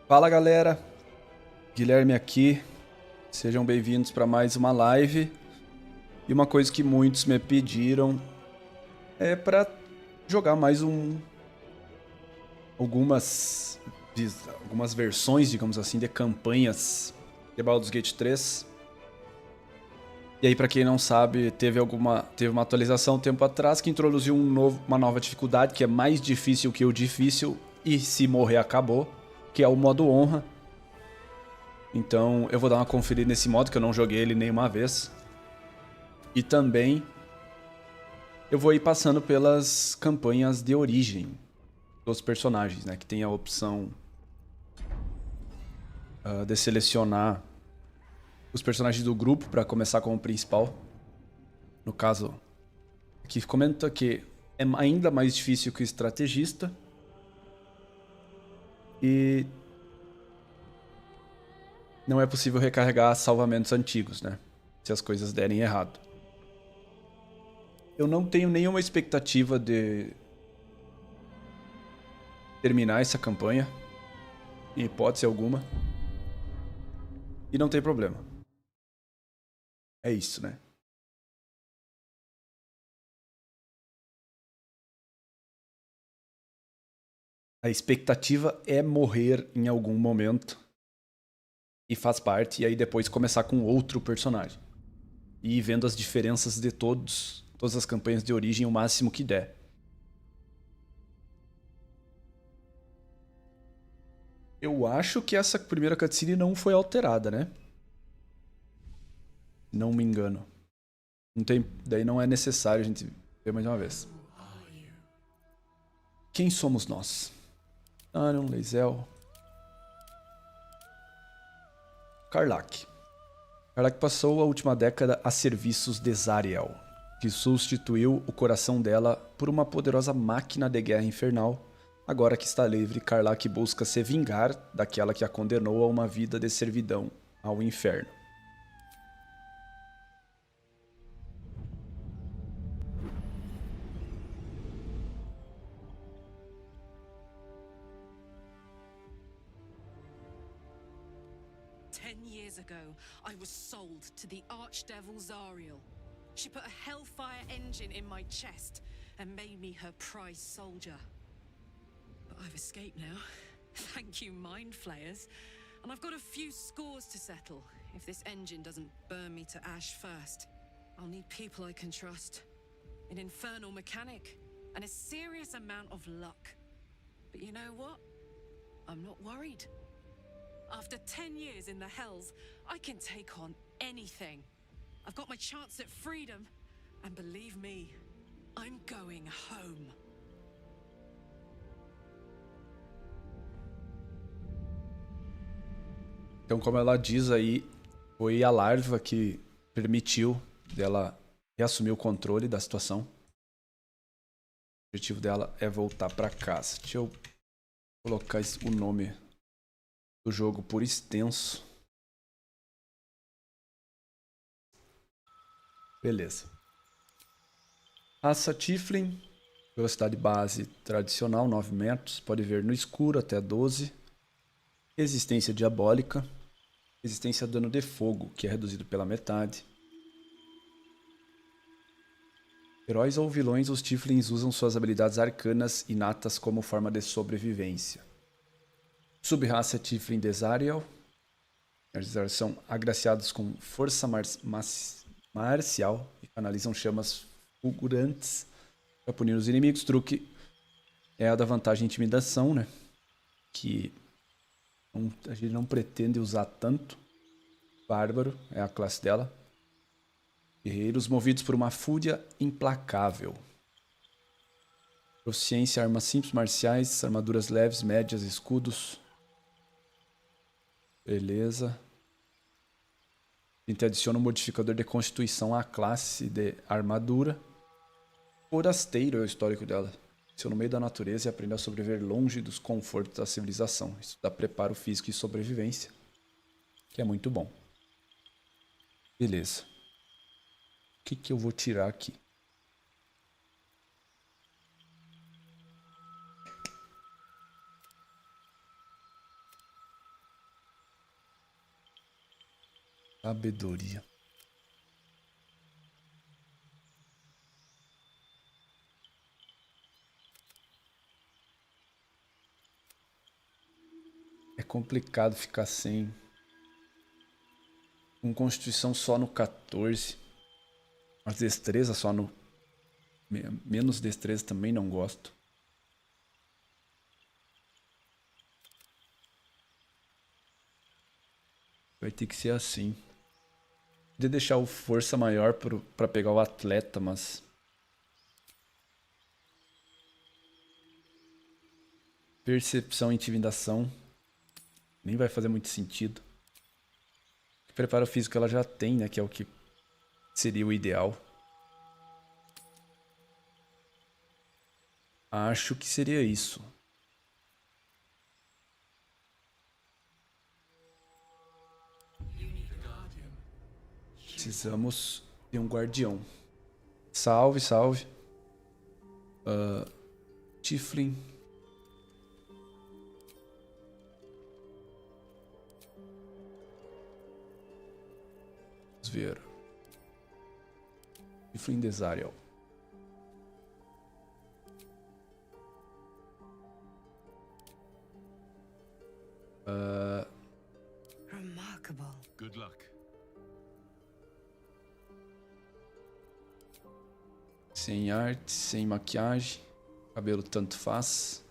Fala galera, Guilherme aqui, sejam bem-vindos para mais uma live. E uma coisa que muitos me pediram é para jogar mais algumas, algumas versões, digamos assim, de campanhas de Baldur's Gate 3. E aí, para quem não sabe, teve uma atualização um tempo atrás que introduziu uma nova dificuldade, que é mais difícil que o difícil e se morrer acabou, que é o modo honra. Então eu vou dar uma conferida nesse modo, que eu não joguei ele nenhuma vez. E também eu vou ir passando pelas campanhas de origem dos personagens, né? Que tem a opção de selecionar os personagens do grupo para começar como principal. No caso, aqui comenta que é ainda mais difícil que o estrategista. E não é possível recarregar salvamentos antigos, né? Se as coisas derem errado. Eu não tenho nenhuma expectativa de terminar essa campanha, em hipótese alguma. E não tem problema. É isso, né? A expectativa é morrer em algum momento. E faz parte, e aí depois começar com outro personagem. E ir vendo as diferenças de todas as campanhas de origem o máximo que der. Eu acho que essa primeira cutscene não foi alterada, né? Não me engano. Não tem, daí não é necessário a gente ver mais uma vez. Quem somos nós? Arion, Leisel. Karlach. Karlach passou a última década a serviços de Zariel, que substituiu o coração dela por uma poderosa máquina de guerra infernal. Agora que está livre, Karlach busca se vingar daquela que a condenou a uma vida de servidão ao inferno. Years ago, I was sold to the archdevil Zariel. She put a hellfire engine in my chest and made me her prize soldier. But I've escaped now. Thank you, mind flayers. And I've got a few scores to settle. If this engine doesn't burn me to ash first, I'll need people I can trust. An infernal mechanic and a serious amount of luck. But you know what? I'm not worried. After 10 years in the Hells, I can take on anything. I've got my chance at freedom, and believe me, I'm going home. Então, como ela diz aí, foi a larva que permitiu dela reassumir o controle da situação. O objetivo dela é voltar para casa. Deixa eu colocar o nome do jogo por extenso. Beleza. Raça Tiflin. Velocidade base tradicional 9 metros. Pode ver no escuro até 12. Resistência diabólica. Resistência a dano de fogo, que é reduzido pela metade. Heróis ou vilões, os Tiflins usam suas habilidades arcanas inatas como forma de sobrevivência. Subraça Tiflin de Zariel. Eles são agraciados com força marcial e canalizam chamas fulgurantes para punir os inimigos. Truque é a da vantagem intimidação, né? Que a gente não pretende usar tanto. Bárbaro é a classe dela. Guerreiros movidos por uma fúria implacável. Proficiência, armas simples, marciais, armaduras leves, médias, escudos. Beleza. A gente adiciona um modificador de constituição à classe de armadura. Forasteiro é o histórico dela. Nasceu no meio da natureza e aprendeu a sobreviver longe dos confortos da civilização. Isso dá preparo físico e sobrevivência, que é muito bom. Beleza. O que eu vou tirar aqui? Sabedoria. É complicado ficar sem. Com constituição só no 14. Mas destreza só no... Menos destreza também não gosto. Vai ter que ser assim. Podia deixar o força maior pra pegar o atleta, mas... Percepção e intimidação. Nem vai fazer muito sentido. Preparo físico ela já tem, né? Que é o que seria o ideal. Acho que seria isso. Precisamos de um guardião. Salve, salve. Tiflin. Vamos ver. Tiflin Desarial. Remarkable. Good luck. Sem arte, sem maquiagem. Cabelo tanto faz.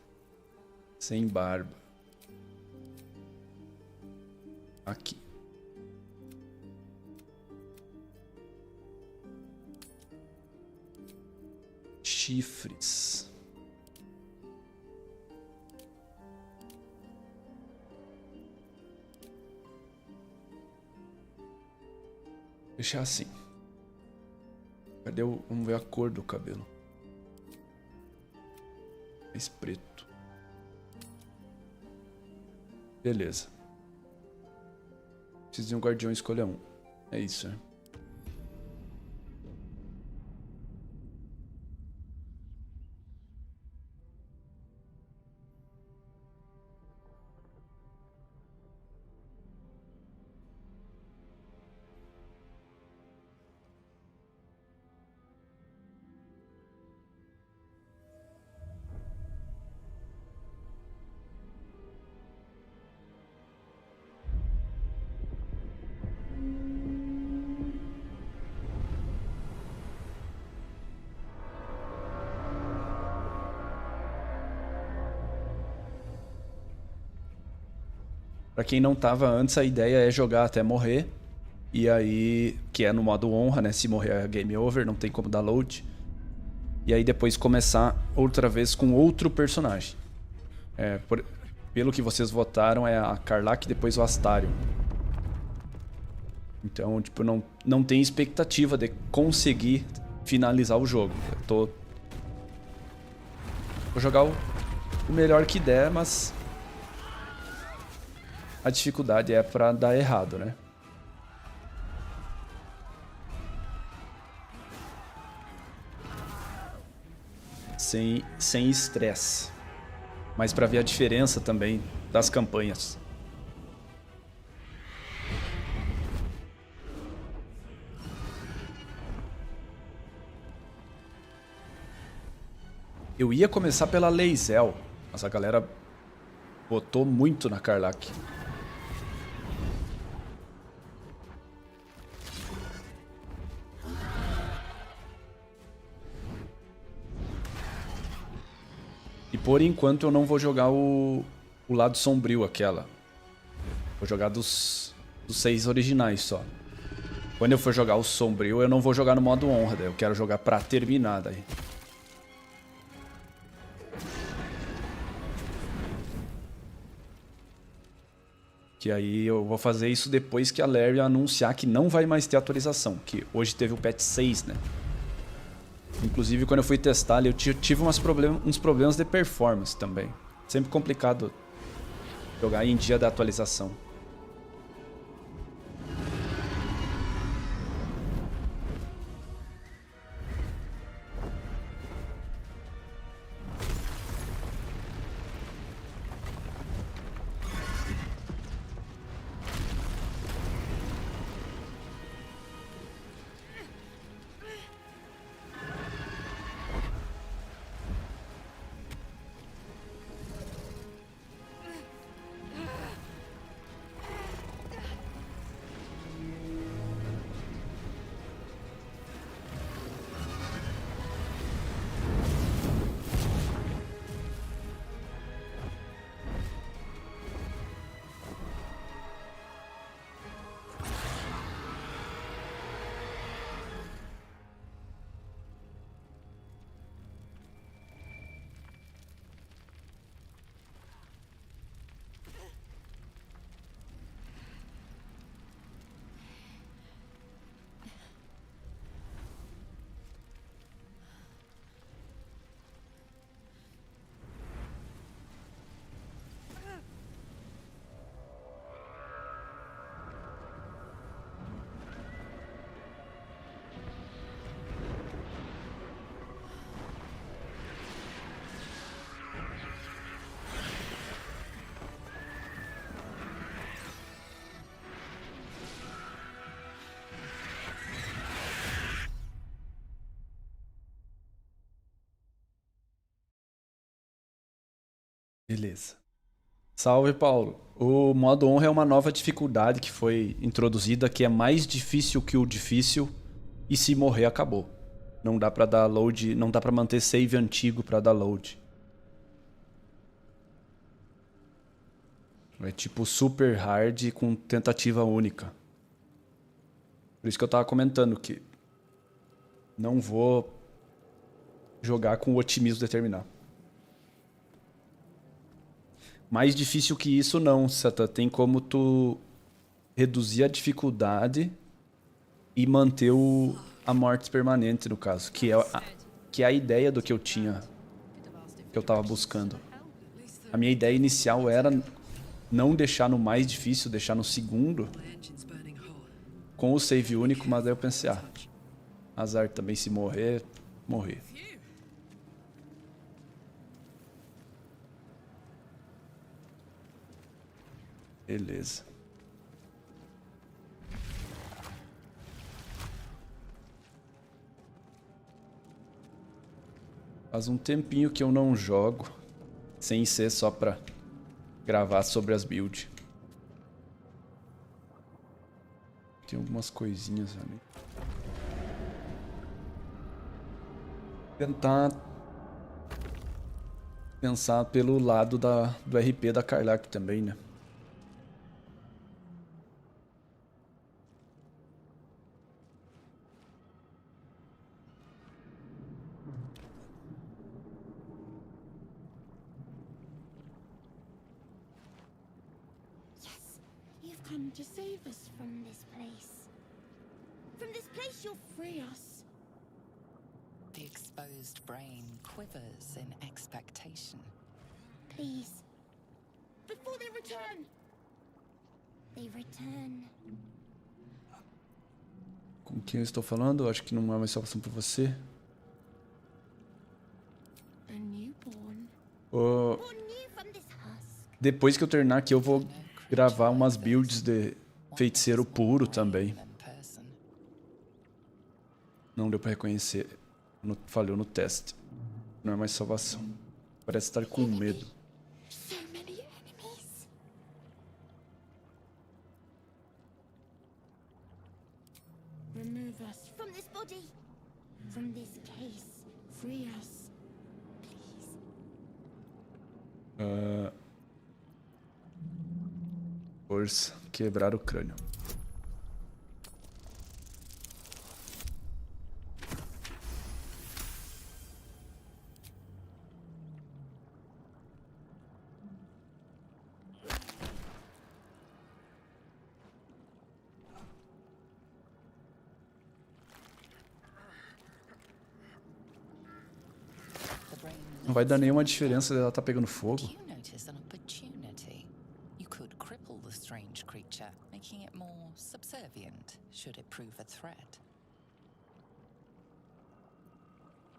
Sem barba. Aqui. Chifres. Deixar assim. Cadê o... Vamos ver a cor do cabelo. Mais preto. Beleza. Preciso de um guardião, escolha um. É isso, né? Pra quem não tava antes, a ideia é jogar até morrer. E aí, que é no modo honra, né? Se morrer é game over, não tem como dar load. E aí depois começar outra vez com outro personagem. Pelo que vocês votaram, é a Karlach e depois o Astarion. Então, tipo, não tem expectativa de conseguir finalizar o jogo. Vou jogar o melhor que der, mas... A dificuldade é pra dar errado, né? Sem estresse. Mas pra ver a diferença também das campanhas. Eu ia começar pela Lae'zel, mas a galera botou muito na Karlach. E por enquanto eu não vou jogar o lado sombrio, aquela. Vou jogar dos 6 originais só. Quando eu for jogar o sombrio, eu não vou jogar no modo honra, daí eu quero jogar pra terminar daí. Que aí eu vou fazer isso depois que a Larry anunciar que não vai mais ter atualização. Que hoje teve o patch 6, né? Inclusive, quando eu fui testar ali, eu tive uns problemas de performance também. Sempre complicado jogar em dia da atualização. Beleza. Salve, Paulo. O modo honra é uma nova dificuldade que foi introduzida, que é mais difícil que o difícil, e se morrer, acabou. Não dá pra dar load, não dá pra manter save antigo pra dar load. É tipo super hard com tentativa única. Por isso que eu tava comentando que não vou jogar com o otimismo determinar. Mais difícil que isso não, Sata. Tem como tu reduzir a dificuldade e manter a morte permanente, no caso. Que é a ideia do que eu tinha, que eu tava buscando. A minha ideia inicial era não deixar no mais difícil, deixar no segundo, com o save único, mas daí eu pensei, azar também, se morrer, morrer. Beleza. Faz um tempinho que eu não jogo, sem ser só pra gravar sobre as builds. Tem algumas coisinhas ali. Tentar pensar pelo lado do RP da Karlach também, né? Come to save us from this place. From this place you'll free us. The exposed brain quivers in expectation. Please. Before they return. They return. Com quem eu estou falando? Eu acho que não é mais salvação pra você. A newborn. Oh, Born new from this husk. depois que eu terminar aqui, eu vou gravar umas builds de feiticeiro puro também. Não deu pra reconhecer. Falhou no teste. Não é mais salvação. Parece estar com medo. So many enemies. Remove us from this body. From this case. Free us. Please. Força. Quebrar o crânio. Não vai dar nenhuma diferença ela tá pegando fogo. You notice an opportunity. You could cripple the strange creature, making it more subservient should it prove a threat.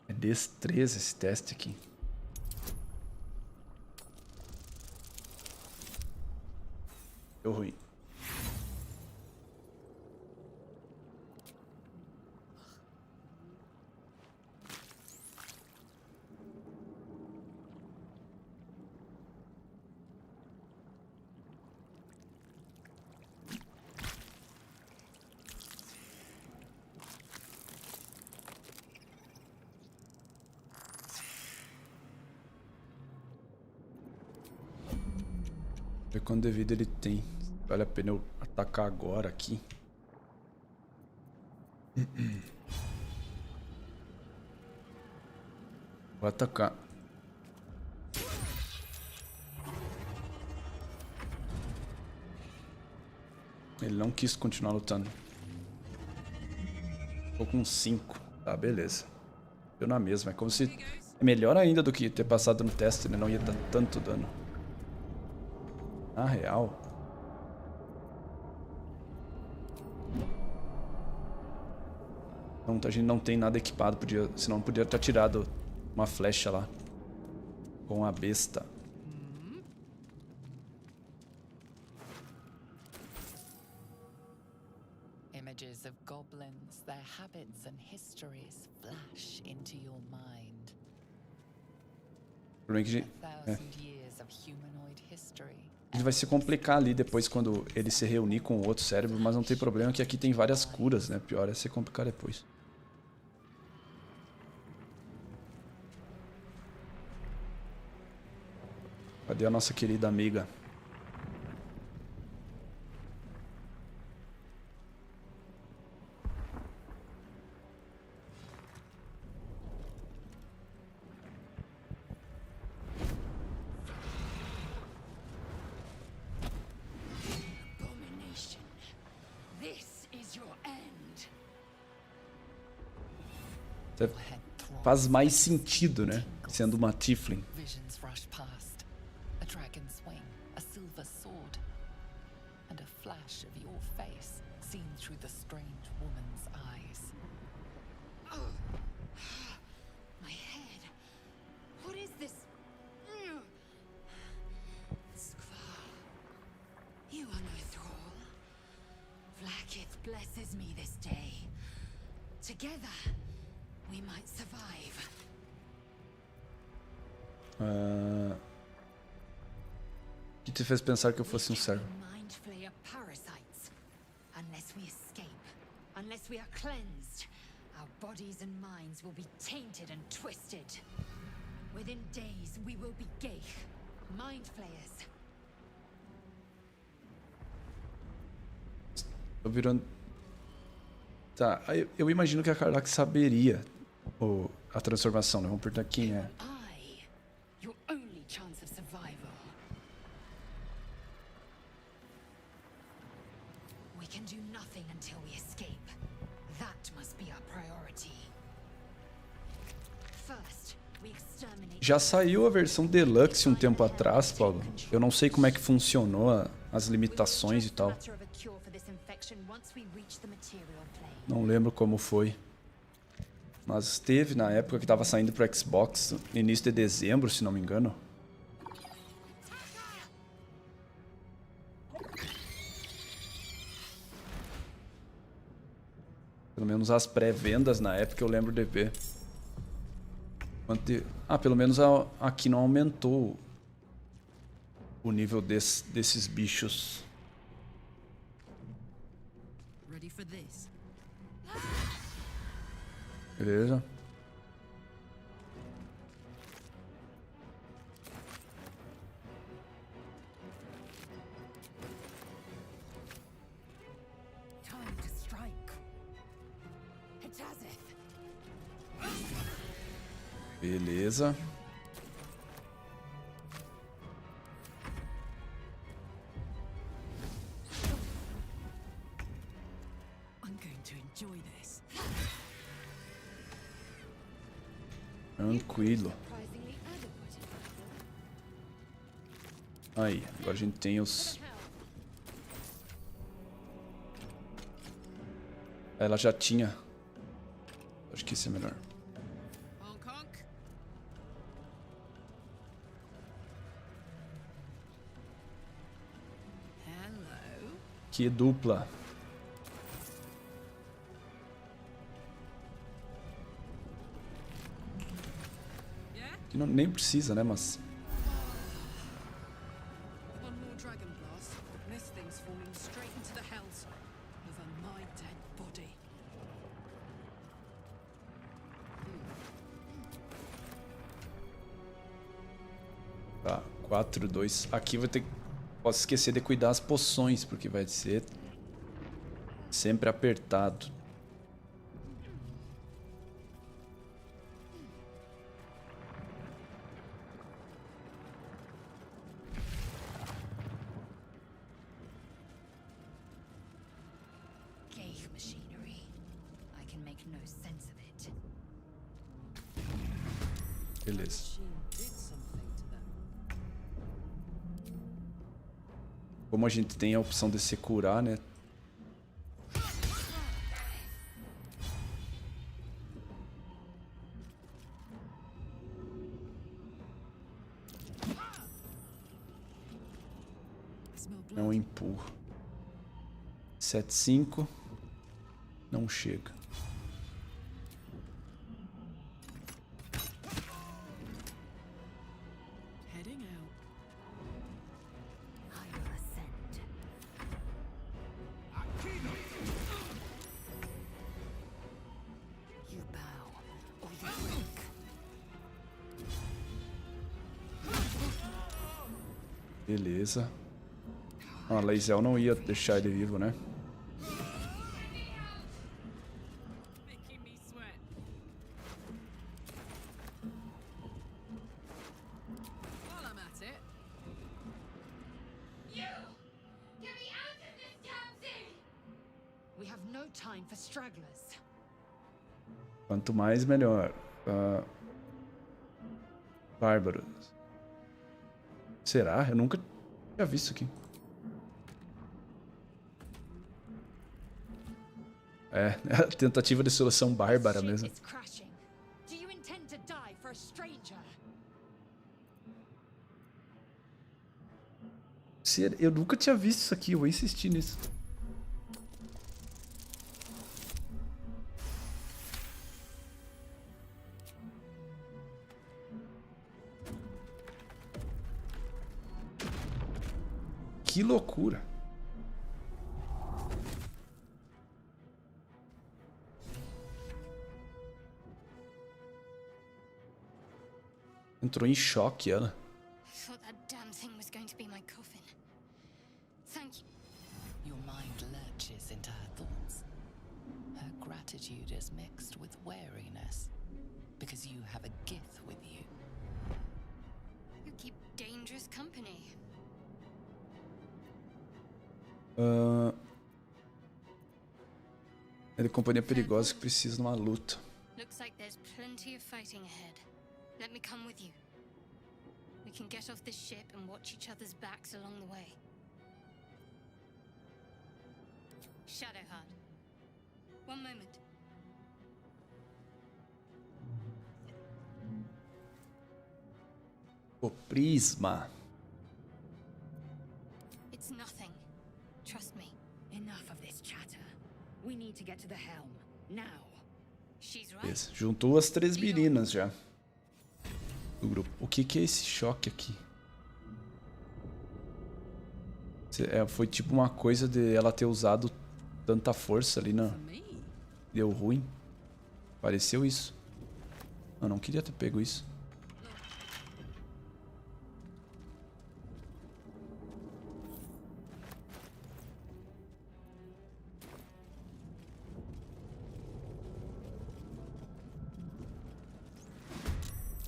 É destreza esse teste aqui. Deu ruim. Ver quanto de vida ele tem. Vale a pena eu atacar agora aqui. Vou atacar. Ele não quis continuar lutando. Tô com 5. Tá, beleza. Deu na mesma. É como se... É melhor ainda do que ter passado no teste, né? Não ia dar tanto dano. Na real... Não, a gente não tem nada equipado. Senão podia ter tirado uma flecha lá. Com a besta. Images of goblins, their habits and histories flash into your mind. O problema é que Years of humanoid history. ele vai se complicar ali depois quando ele se reunir com o outro cérebro, mas não tem problema que aqui tem várias curas, né? Pior é se complicar depois. Cadê a nossa querida amiga? Abomination. This is your end. Faz mais sentido, né? Sendo uma Tiefling. Visions rush past. A dragon swing, a silver sword, and a flash of your face seen through the strange woman's eyes. My head. What is this? Skvar. You are no thrall. Vlaakith blesses me this day. Together, we might survive. O que te fez pensar que eu fosse um servo? Mind flayer parasites. Unless we escape, unless we are cleansed, our bodies and minds will be tainted and twisted. Within days, we will be Geich, mind flayers. Tô virando... Tá, eu imagino que a Karlach saberia a transformação, né? Vamos perguntar quem é. I, your only chance of survival. We can do nothing until we escape. That must be our priority. First, we exterminate. Já saiu a versão Deluxe um tempo atrás, Paulo. Eu não sei como é que funcionou as limitações e tal. Não lembro como foi. Mas teve na época que estava saindo pro Xbox, no início de dezembro, se não me engano. Pelo menos as pré-vendas na época eu lembro de ver. Pelo menos aqui não aumentou o nível desses bichos. Ready for this? Beleza. Time to strike. Beleza. I'm going to enjoy this. Tranquilo. Surprisingly adequate. Aí, agora a gente tem os... Ela já tinha. Acho que esse é melhor. Honk honk. Hello. Que dupla. Yeah? Que nem precisa, né, mas... One more dragon blast. This thing's falling straight into the hells over my dead body. Tá, 4, 2. Aqui vou ter que... Posso esquecer de cuidar as poções, porque vai ser sempre apertado. Geich machinery. I can make no sense of it. Beleza. Machine did something to them. Como a gente tem a opção de se curar, né? Smell blood. Não empurro. 7,5. Não chega. Beleza. Ah, a Lae'zel não ia deixar ele vivo, né? Making me sweat. While I'm at it, Get me out of this damn thing! We have no time for stragglers. Quanto mais, melhor. Bárbaros. Será? Eu nunca tinha visto aqui. É, a tentativa de solução bárbara Ship mesmo. is crashing. Do you intend to die for a stranger? Eu nunca tinha visto isso aqui, eu vou insistir nisso. Que loucura. Entrou em choque ela. I thought that damn thing was going to be my coffin. Thank you. Your mind lurches into her thoughts. Her gratitude is mixed with wariness, because you have a gith with you. You keep dangerous company. É de companhia perigosa que precisa de uma luta. Looks like there's plenty of fighting ahead. Let me come with you. We can get off this ship and watch each other's backs along the way. Shadowheart. One moment. O prisma. It's nothing. Trust me. Enough of this chatter. We need to get to the helm. Now. She's right. Beleza. Juntou as 3 meninas já. Do grupo. O que é esse choque aqui? Foi tipo uma coisa de ela ter usado tanta força ali na... Deu ruim. Pareceu isso. Eu não queria ter pego isso.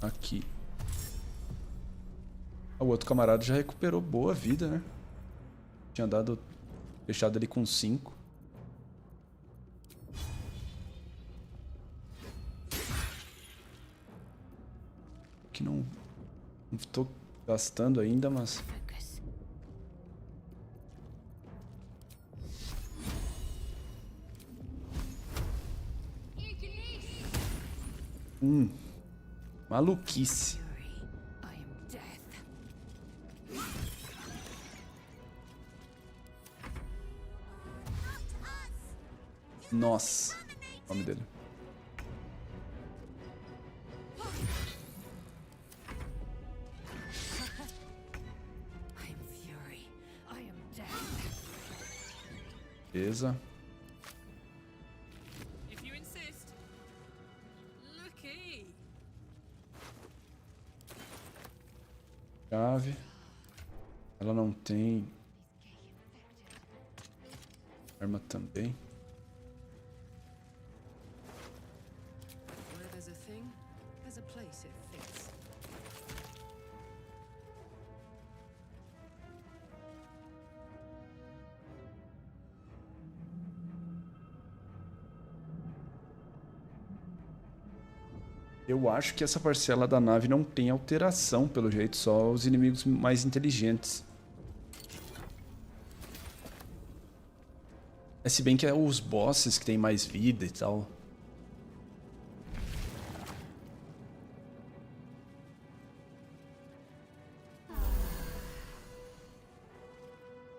Aqui. O outro camarada já recuperou boa vida, né? Tinha deixado ele com 5. Que não tô gastando ainda, mas... Focus. Maluquice. I am death. Nossa. O nome dele. I am fury. I am death. Beleza. if you insist. Looky. Chave. Ela não tem. Arma também. Where there's a thing, there's a place it fits. Eu acho que essa parcela da nave não tem alteração, pelo jeito, só os inimigos mais inteligentes. É, se bem que é os bosses que tem mais vida e tal.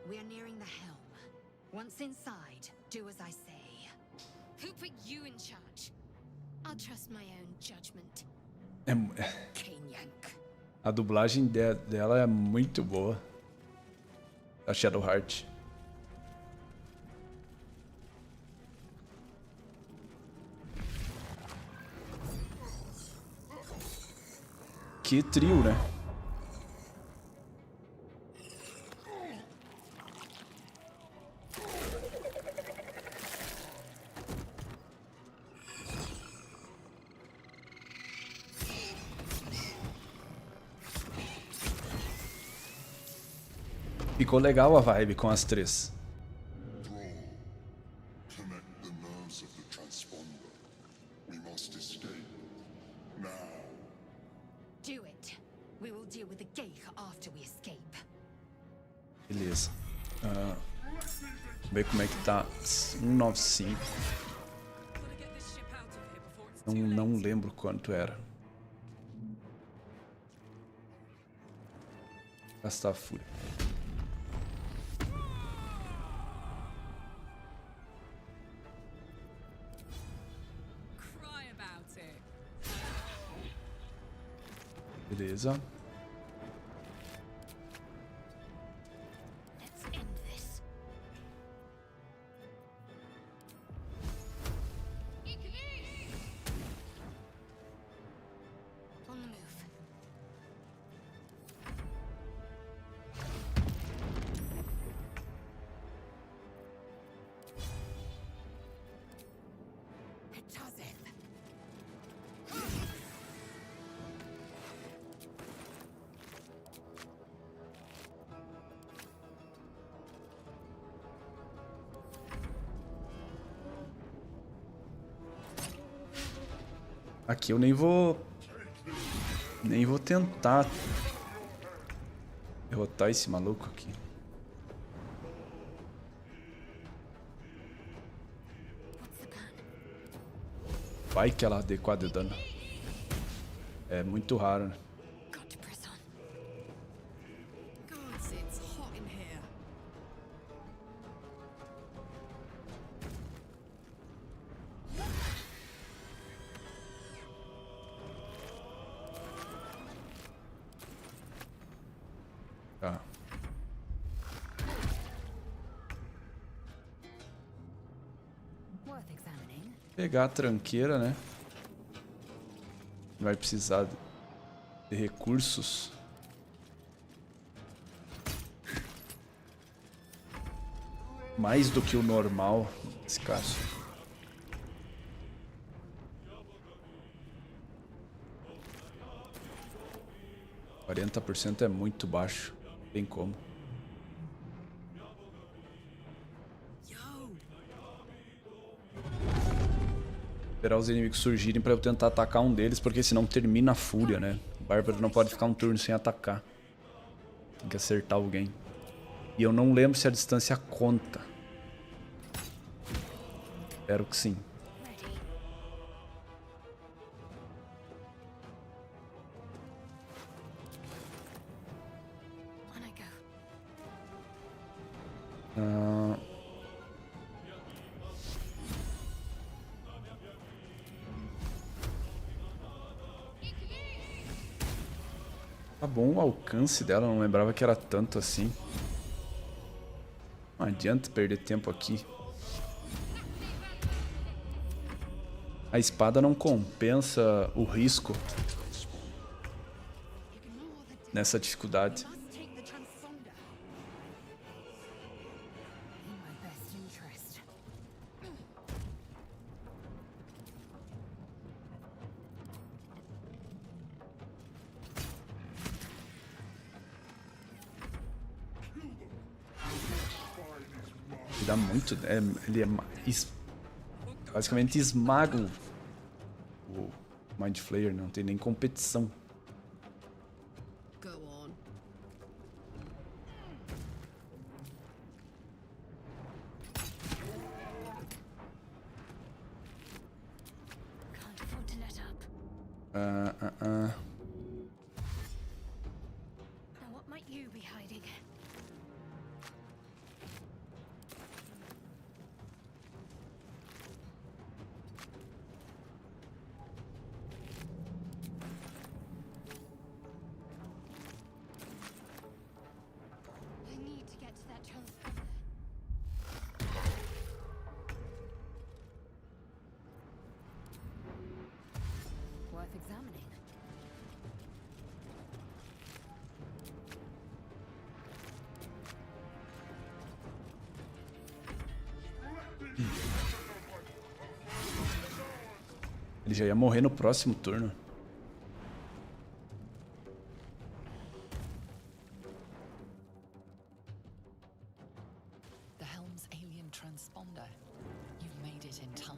We are nearing the helm. Once inside, do as I say. Who put you in charge? I'll trust my own judgment. Kanyank. A dublagem dela é muito boa. A Shadowheart. Que trio, né? Ficou legal a vibe com as três. Connect the nerves of the transponder. We must escape. Now. Do it. We will deal with the gate after we escape. Beleza. Vamos ver como é que tá. 195. Não lembro quanto era. Gastar fúria. Beleza. Let's end this. On the move. It does it. Aqui eu nem vou tentar derrotar esse maluco aqui. Vai que ela dê 4 de dano. É muito raro, né? Got to press on. Gods, it's hot in here. Tá. Worth examining. Pegar a tranqueira, né? Vai precisar de recursos. Mais do que o normal, nesse caso. – 40% é muito baixo. Tem como. Esperar os inimigos surgirem pra eu tentar atacar um deles, porque senão termina a fúria, né? O Bárbaro não pode ficar um turno sem atacar. Tem que acertar alguém. E eu não lembro se a distância conta. Espero que sim. On I go. Tá bom o alcance dela, não lembrava que era tanto assim. Não adianta perder tempo aqui. A espada não compensa o risco nessa dificuldade. Must take the transponder. In my best interest. Ele dá muito. Ele basicamente esmaga o Mind Flayer, não tem nem competição. Go on. Can't afford to let up. Now what might you be hiding? I need to get to that transponder. Worth examining. Ele já ia morrer no próximo turno. it in time.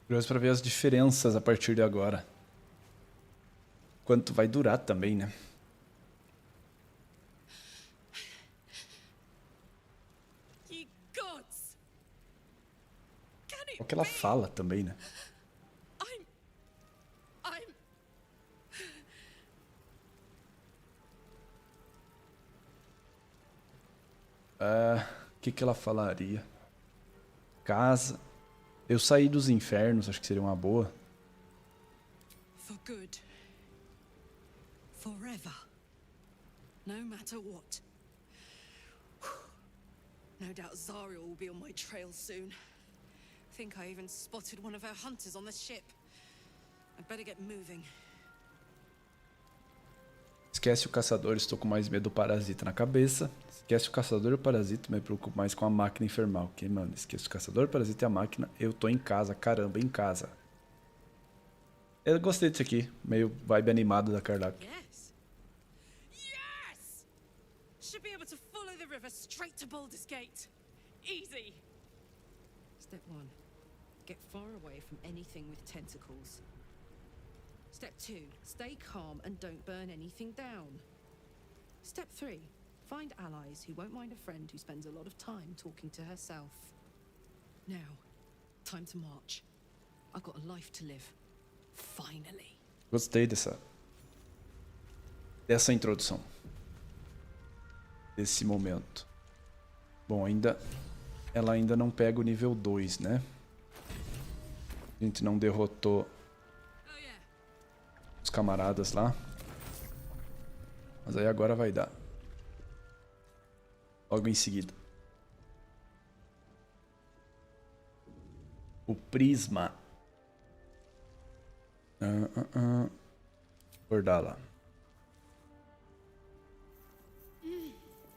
Curioso pra ver as diferenças a partir de agora. Quanto vai durar também, né? Ye gods! Can it O que ela be? fala também, né? I'm... O que ela falaria? Casa. Eu saí dos infernos, acho que seria uma boa. For good. Forever. No matter what. No doubt Zariel will be on my trail soon. Think I even spotted one of her hunters on the ship. I'd better get moving. Esquece o caçador, estou com mais medo do parasita na cabeça. Esquece o caçador e o parasita, me preocupo mais com a máquina infernal. Ok, mano, esquece o caçador, o parasita e a máquina. Eu tô em casa, caramba, em casa. Eu gostei disso aqui, meio vibe animado da Karlach. Yes. Yes! Should be able to follow the river straight to Baldur's Gate. Easy. Step 1. Get far away from anything with tentacles. Step 2. Stay calm and don't burn anything down. Step 3. Find allies who won't mind a friend who spends a lot of time talking to herself. Now, time to march. I've got a life to live. Finally. Gostei dessa introdução. Desse momento. Bom, ela ainda não pega o nível 2, né? A gente não derrotou os camaradas lá. Mas aí agora vai dar. Logo em seguida. O prisma. Acordar lá.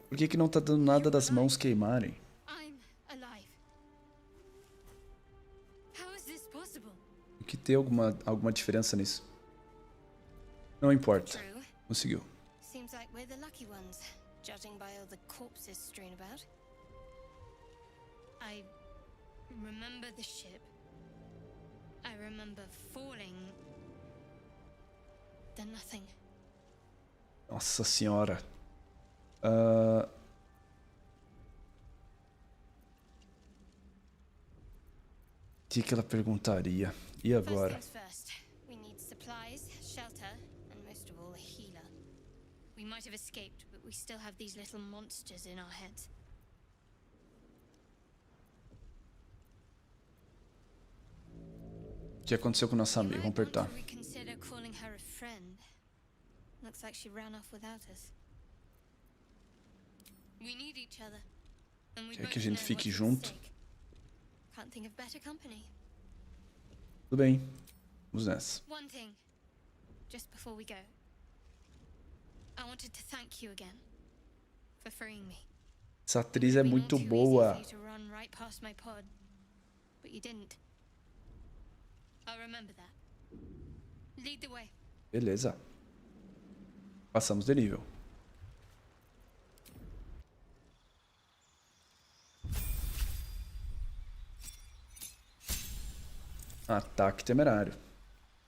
Por que não tá dando nada das mãos queimarem? I'm alive. How is this possible? Tem que ter alguma diferença nisso. Não importa. True. Conseguiu. Seems like we're the lucky ones, judging by all the corpses strewn about. I remember the ship. I remember falling. Then nothing. Nossa senhora. O que ela perguntaria? E agora? First things first. We need supplies, shelter, and most of all, a healer. We might have escaped, but we still have these little monsters in our heads. O que aconteceu com nossa amiga? Vamos apertar. Reconsider calling her a friend. Looks like she ran off without us. We need each other. And we Quer both que a gente know fique what's at junto? stake. Can't think of better company. Tudo bem. Vamos nessa. One thing, just before we go. I wanted to thank you again for freeing me. Essa atriz é muito boa. To run right past my pod, but you didn't. I'll remember that. Lead the way. Beleza. Passamos de nível. Ataque temerário.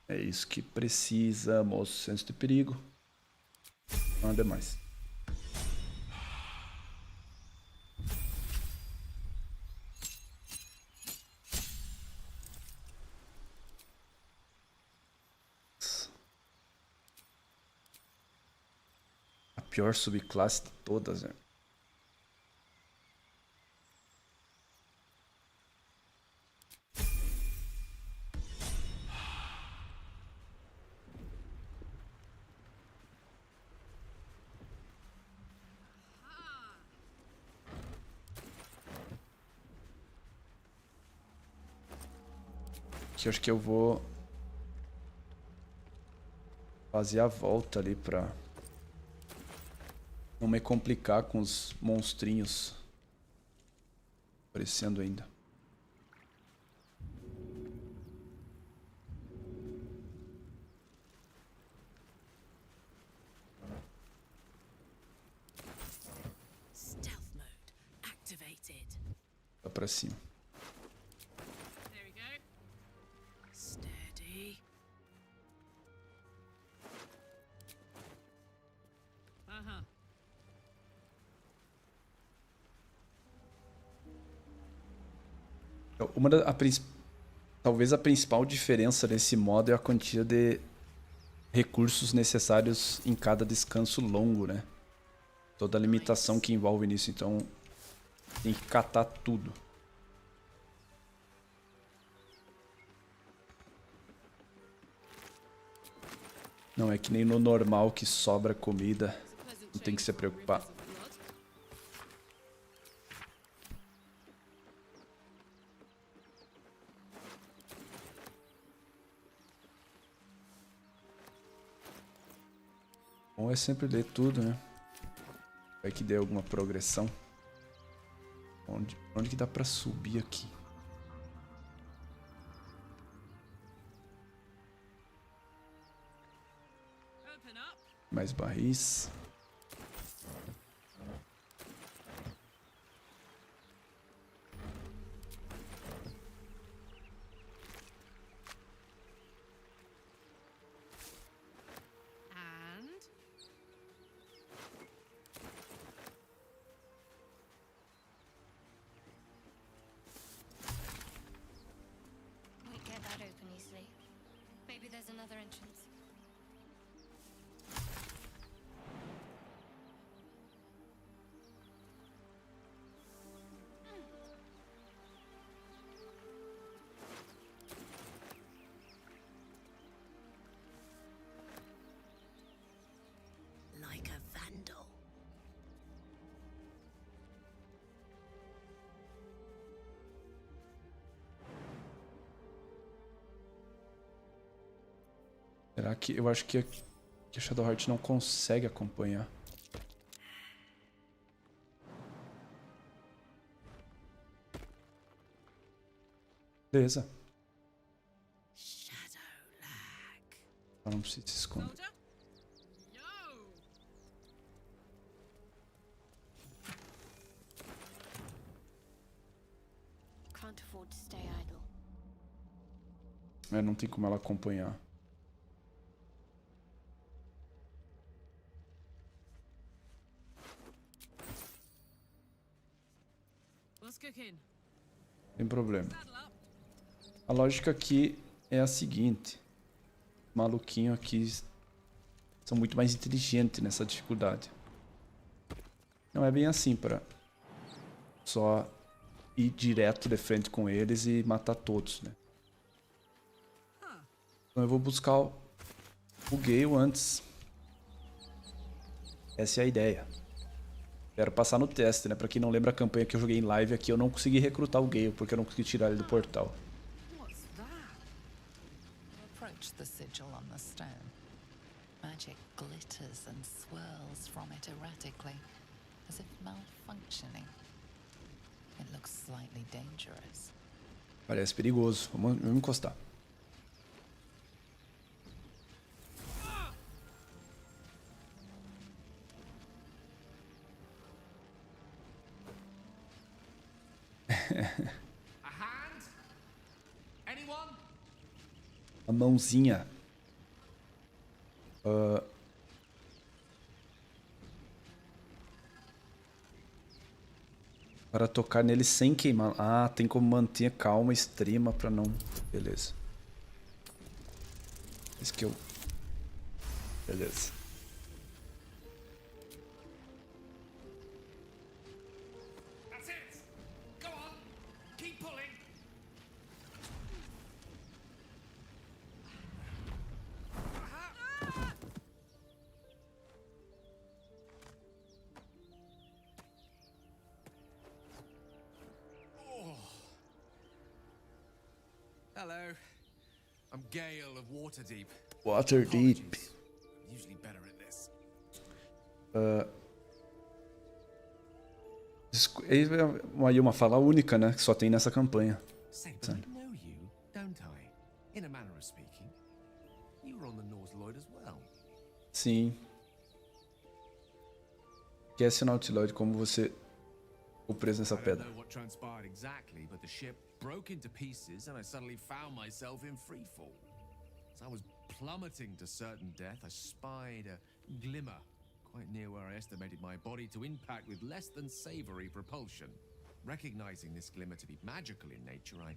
É isso que precisamos. Senso de perigo. Nada mais. A pior subclasse de todas, né? Que eu acho que eu vou fazer a volta ali pra não me complicar com os monstrinhos aparecendo ainda. Stealth mode activated. Tá pra cima. There we go. Steady. Talvez a principal diferença desse modo é a quantia de recursos necessários em cada descanso longo, né? Toda a limitação que envolve nisso, então tem que catar tudo. Não é que nem no normal que sobra comida, não tem que se preocupar. Bom é sempre ler tudo, né? Vai que dê alguma progressão. Onde que dá pra subir aqui? Mais barris. Another entrance. Like a vandal. Será que... Eu acho que a Shadowheart não consegue acompanhar. Beleza. Ela não precisa se esconder. Soldier? No! Can't afford to stay idle. É, não tem como ela acompanhar. What's cooking? Tem problema. Saddle up. A lógica aqui é a seguinte. O maluquinho aqui são muito mais inteligentes nessa dificuldade. Não é bem assim para só ir direto de frente com eles e matar todos, né? Então eu vou buscar o Gale antes. Essa é a ideia. Quero passar no teste, né? Pra quem não lembra a campanha que eu joguei em live aqui, eu não consegui recrutar o Gale, porque eu não consegui tirar ele do portal. What's that? Approach the sigil on the stone. Magic glitters and swirls from it erratically, as if malfunctioning. It looks slightly dangerous. Parece perigoso. Vamos encostar. A hand? Anyone? A mãozinha. Para tocar nele sem queimar. Ah, tem como manter a calma extrema pra não... Beleza. Skill. Beleza. That's it! Go on! Keep pulling! Hello. I'm Gale of Waterdeep. Waterdeep. Apologies. I'm usually better at this. Aí uma fala única, né? Que só tem nessa campanha. Say, but I know you, don't I? In a manner of speaking. You were on the North Lloyd as well. Sim. Esquece o Nautilus como você ficou preso nessa I don't pedra. know what transpired exactly, but the ship broke into pieces and I suddenly found myself in freefall. As I was plummeting to certain death, I spied a glimmer quite near where I estimated my body to impact with less than savory propulsion. Recognizing this glimmer to be magical in nature, I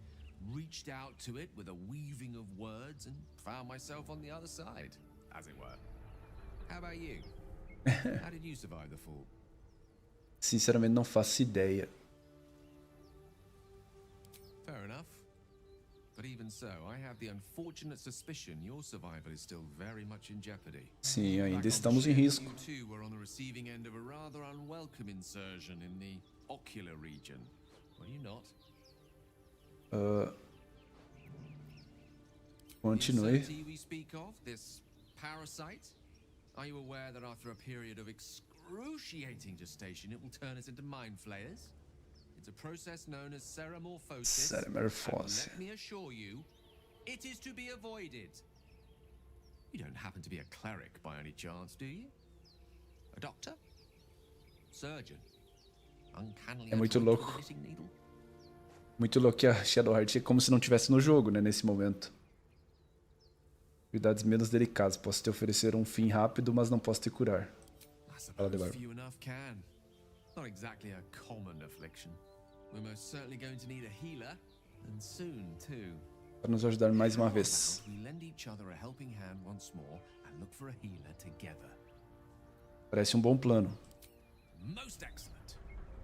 reached out to it with a weaving of words and found myself on the other side, as it were. How about you? How did you survive the fall? Sinceramente não faço ideia. Fair enough. But even so, I have the unfortunate suspicion your survival is still very much in jeopardy. Sim, ainda Back on estamos the em ship, risco. You too were on the receiving end of a rather unwelcome insertion in the ocular region. Were you not? Continue. The insanity we speak of, this parasite. Are you aware that after a period of excruciating gestation, it will turn us into mind flayers? It's a process known as ceramorphosis. Ceramorphose. And let me assure you, it is to be avoided. You don't happen to be a cleric by any chance, do you? A doctor? Surgeon? Uncannily É muito adroit with louco. a knitting needle? Muito louco que a Shadowheart é como se não tivesse no jogo, né? Nesse momento. Cuidados menos delicados. Posso te oferecer um fim rápido, mas não posso te curar. I Fala de suppose barba. few enough can. Not exactly a common affliction. We're most certainly going to need a healer, and soon too. Para nos ajudar mais uma How vez. about we lend each other a helping hand once more and look for a healer together? Parece um bom plano. Most excellent.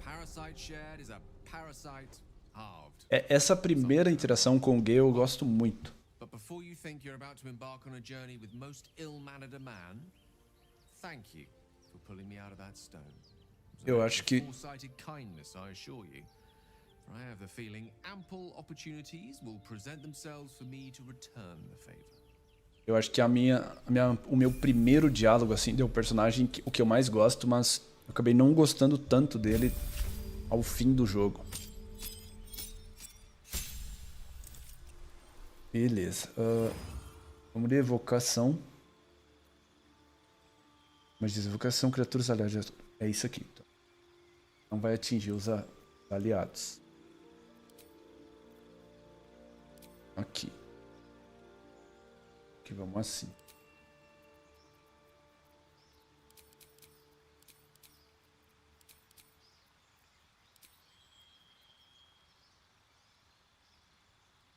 Parasite shared is a parasite halved. Essa primeira interação com o Gale eu gosto muito. But before you think you're about to embark on a journey with most ill-mannered a man, thank you for pulling me out of that stone. It was Eu an acho act que- of foresighted kindness, I assure you. For I have the feeling ample opportunities will present themselves for me to return the favor. Eu acho que o meu primeiro diálogo, assim, deu um personagem o que eu mais gosto, mas eu acabei não gostando tanto dele ao fim do jogo. Beleza. Vamos ler evocação. Mas diz evocação, criaturas aliadas. É isso aqui. Então. Não vai atingir os aliados. Aqui. Aqui vamos assim.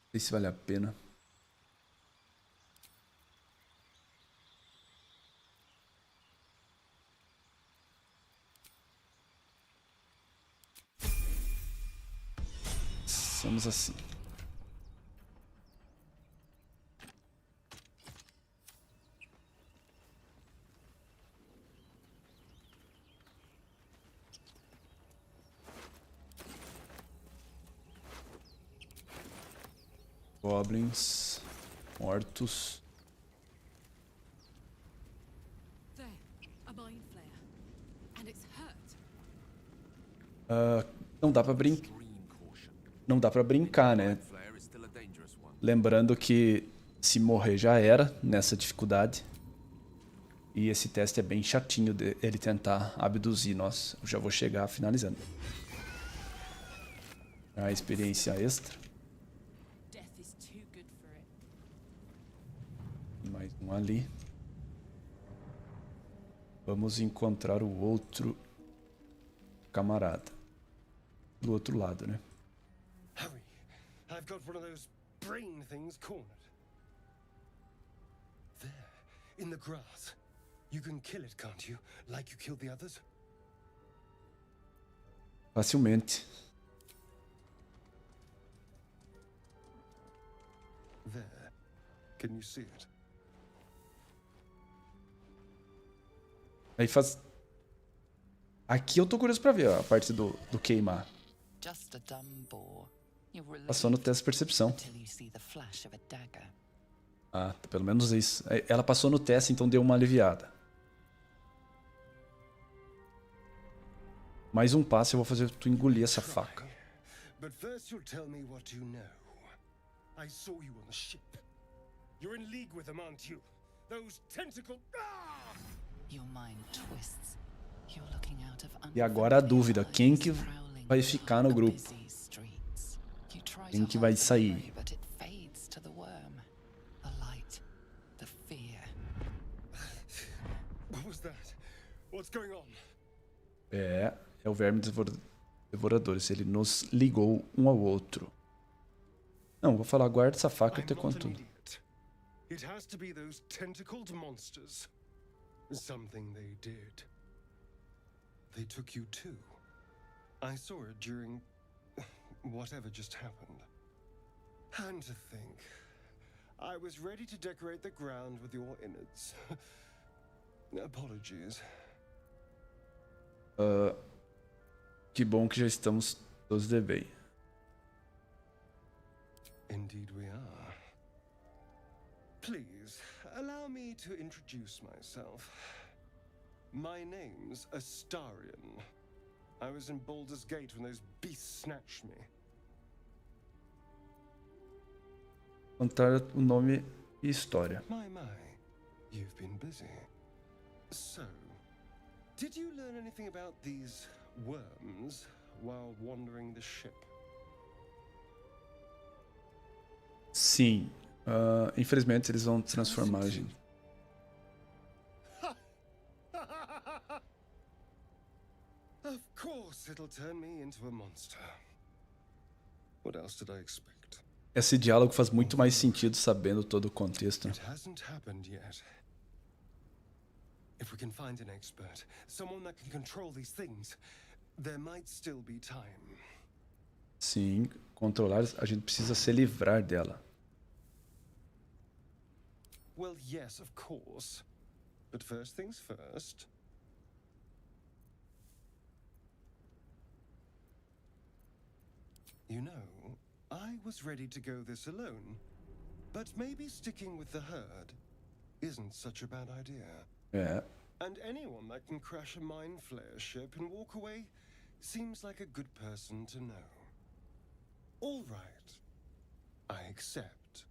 Não sei se vale a pena. Vamos assim. Goblins mortos. There, a mind flare. And it's hurt. Não dá pra brincar. Não dá pra brincar, né? Lembrando que se morrer já era nessa dificuldade. E esse teste é bem chatinho de ele tentar abduzir nós. Eu já vou chegar finalizando. A experiência extra. Death is too good for it. Mais um ali. Vamos encontrar o outro camarada. Do outro lado, né? Hurry! I've got one of those brain things cornered. There, in the grass. You can kill it, can't you? Like you killed the others? Facilmente. There. Can you see it? Aí faz... Aqui eu tô curioso pra ver ó, a parte do queimar. Just a dumb bore. You're Passou no teste de percepção. until you see the flash of a dagger. Ah, pelo menos isso. Ela passou no teste, então deu uma aliviada. Mais um passo, eu vou fazer tu engolir essa faca. But first you'll tell me what you know. I saw you on the ship. You're in league with them, aren't you? Those tentacle... Ah! Your mind twists. You're looking out of E agora a dúvida, quem que vai ficar no grupo? Quem que vai sair? But it fades to the worm. The light, the fear. What was that? What's going on? É o verme devorador. Ele nos ligou um ao outro. Não, vou falar, guarda essa faca e eu te I'm conto not an tudo. idiot. It has to be those tentacled monsters. Something they did. They took you too. I saw it during whatever just happened. And to think, I was ready to decorate the ground with your innards. Apologies. Que bom que já estamos todos de bem. Indeed we are. Please, allow me to introduce myself. My name's Astarion. I was in Baldur's Gate when those beasts snatched me. Contar o nome e história. My, you've been busy. So, did you learn anything about these worms while wandering the ship? Sim. Infelizmente eles vão transformar a gente. Of course it'll turn me into a monster. What else did I expect? Esse diálogo faz muito mais sentido sabendo todo o contexto. It hasn't happened yet. If we can find an expert, someone that can control these things, there might still be time. Sim, controlar, a gente precisa se livrar dela. Well, yes, of course. But first things first. You know, I was ready to go this alone. But maybe sticking with the herd isn't such a bad idea. É. And anyone that can crash a mind flare ship and walk away seems like a good person to know. All right. I accept.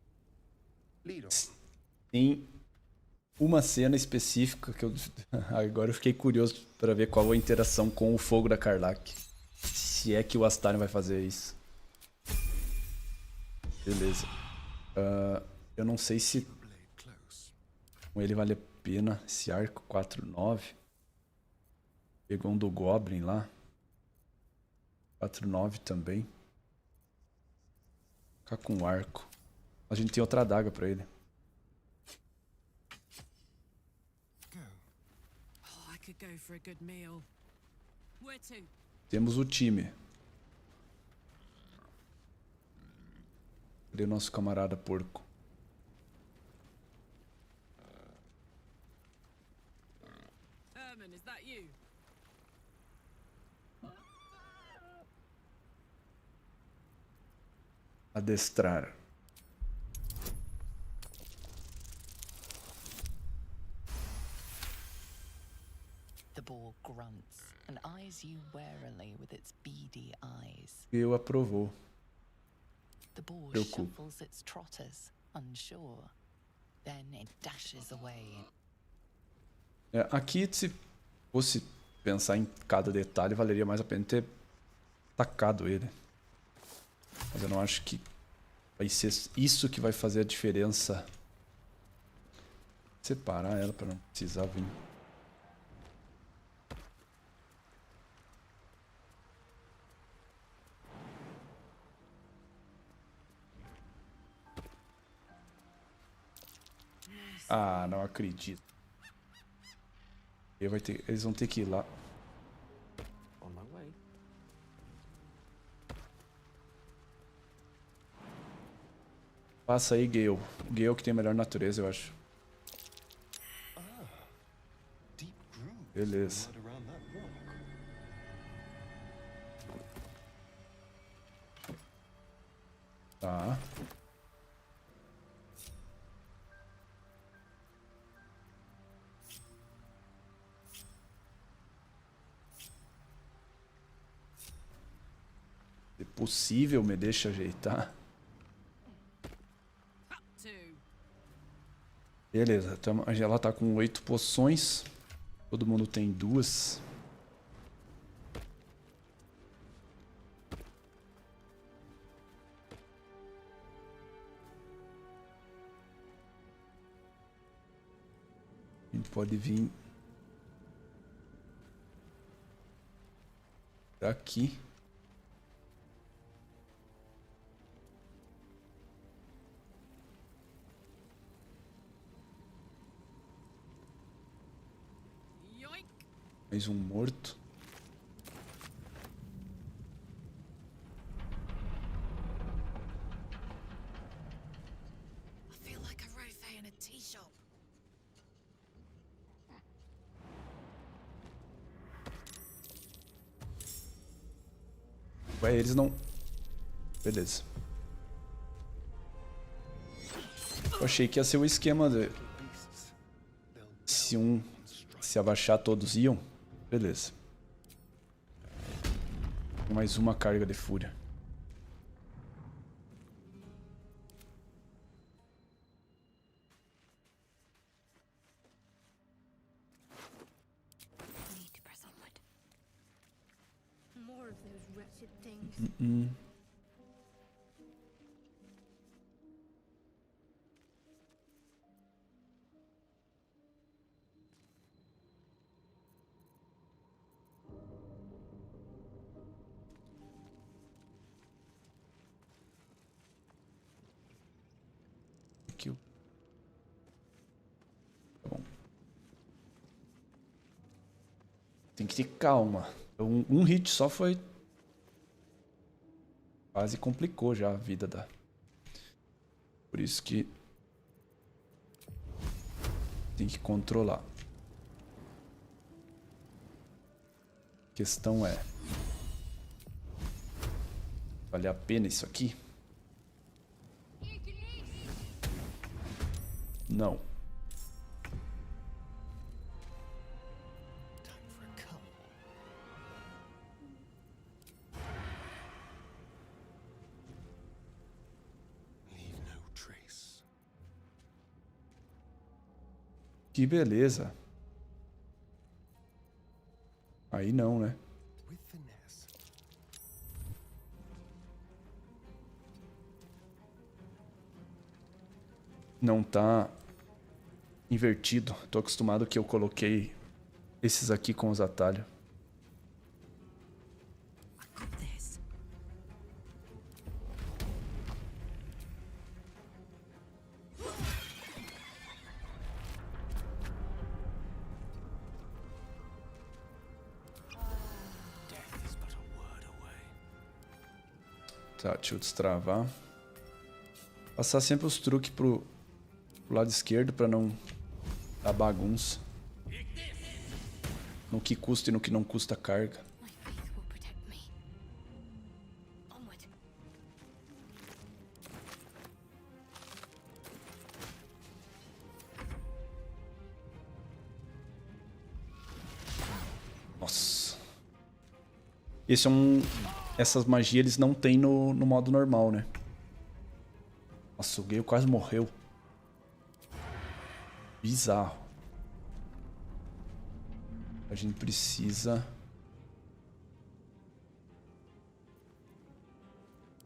Lead on. Tem uma cena específica que eu... Agora eu fiquei curioso para ver qual a interação com o fogo da Karlach. Se é que o Astarion vai fazer isso. Beleza. Eu não sei se com ele vale a pena esse arco 4-9. Pegou um do Goblin lá. 4-9 também. Ficar com o arco. A gente tem outra adaga pra ele. Oh, I could go for a good meal. Where to? Temos o time. Cadê o nosso camarada porco? Herman, is that you? Adestrar. The boar grunts and eyes you warily with its beady eyes. Eu aprovou. The boar Preocupa. shuffles its trotters, unsure. Then it dashes away. Aqui, se fosse pensar em cada detalhe, valeria mais a pena ter tacado ele. Mas eu não acho que vai ser isso que vai fazer a diferença. Separar ela para não precisar vir. Ah, não acredito. Eles vão ter que ir lá. On my way. Passa aí, Gale. O Gale que tem a melhor natureza, eu acho. Deep grooves Beleza. right around that rock. Tá. Se possível, me deixa ajeitar. Up to. Beleza, ela tá com 8 poções. Todo mundo tem 2. A gente pode vir daqui. Yoink. Mais um morto. I feel like a rofé in a tea shop. Ué, eles não... Beleza. Eu achei que ia ser o esquema de... Se um se abaixar, todos iam. Beleza. Mais uma carga de fúria. I need to press onward. More of those wretched things. Aqui. Tá bom. Tem que ter calma. Um hit só foi... Quase complicou já a vida da... Por isso que... Tem que controlar. A questão é... Vale a pena isso aqui? Não. Time for a cup. Leave no trace. Que beleza. Aí não, né? With finesse. Não tá invertido. Tô acostumado que eu coloquei esses aqui com os atalhos. I got this. Death is but a word away. Tá, deixa eu destravar. Passar sempre os truques pro lado esquerdo pra não dar bagunça. No que custa e no que não custa carga. My faith will protect me. Onward. Nossa. Esse é um... Essas magias eles não tem no modo normal, né? Nossa, o Gale quase morreu. Bizarro. A gente precisa...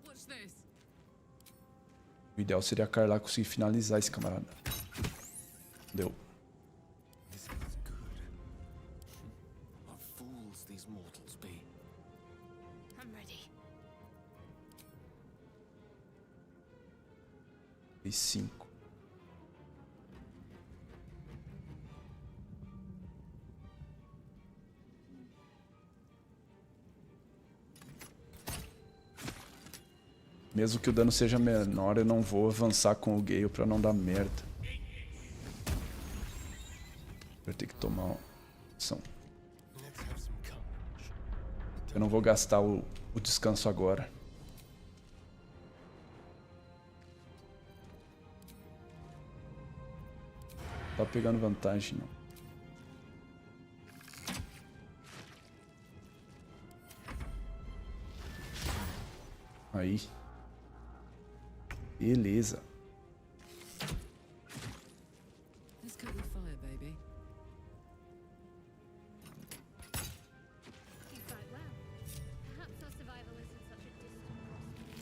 What's this? O ideal seria a Karlach conseguir finalizar esse camarada. Deu. This is good. What fools these mortals be. I'm ready. E 5. Mesmo que o dano seja menor, eu não vou avançar com o Gale pra não dar merda. Vou ter que tomar uma ação. Let's have some courage. Eu não vou gastar o descanso agora. Tá pegando vantagem, não. Aí. Beleza. Let's cook with fire, baby. You fight well. Perhaps our survival isn't such a distant prospect.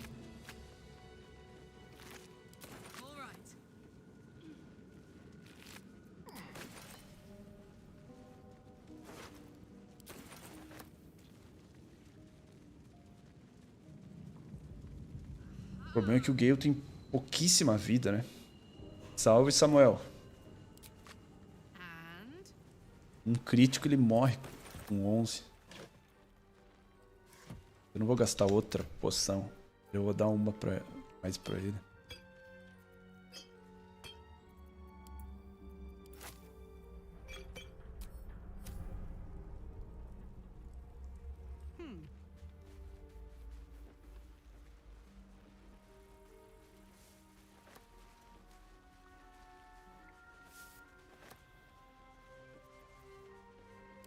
All right. O problema é que o Gale tem pouquíssima vida, né? Salve, Samuel. And Um crítico ele morre com 11. Eu não vou gastar outra poção. Eu vou dar uma mais pra ele.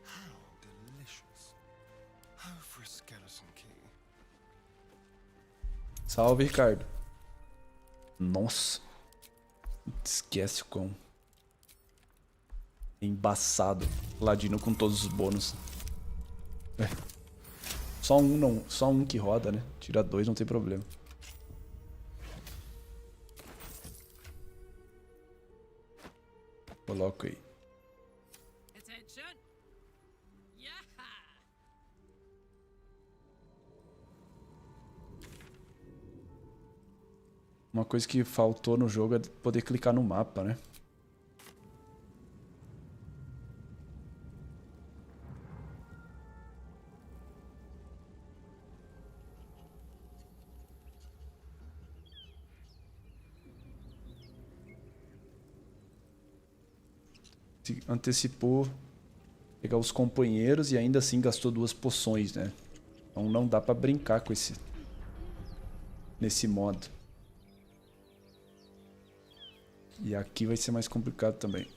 How delicious. How for a skeleton key. Salve, Ricardo. Nossa. Esquece o quão embaçado. Ladino com todos os bônus. É. Só um que roda, né? Tira 2, não tem problema. Coloco aí. attention. Yeah. Uma coisa que faltou no jogo é poder clicar no mapa, né? Se antecipou pegar os companheiros e ainda assim gastou 2 poções, né? Então não dá pra brincar com nesse modo. E aqui vai ser mais complicado também.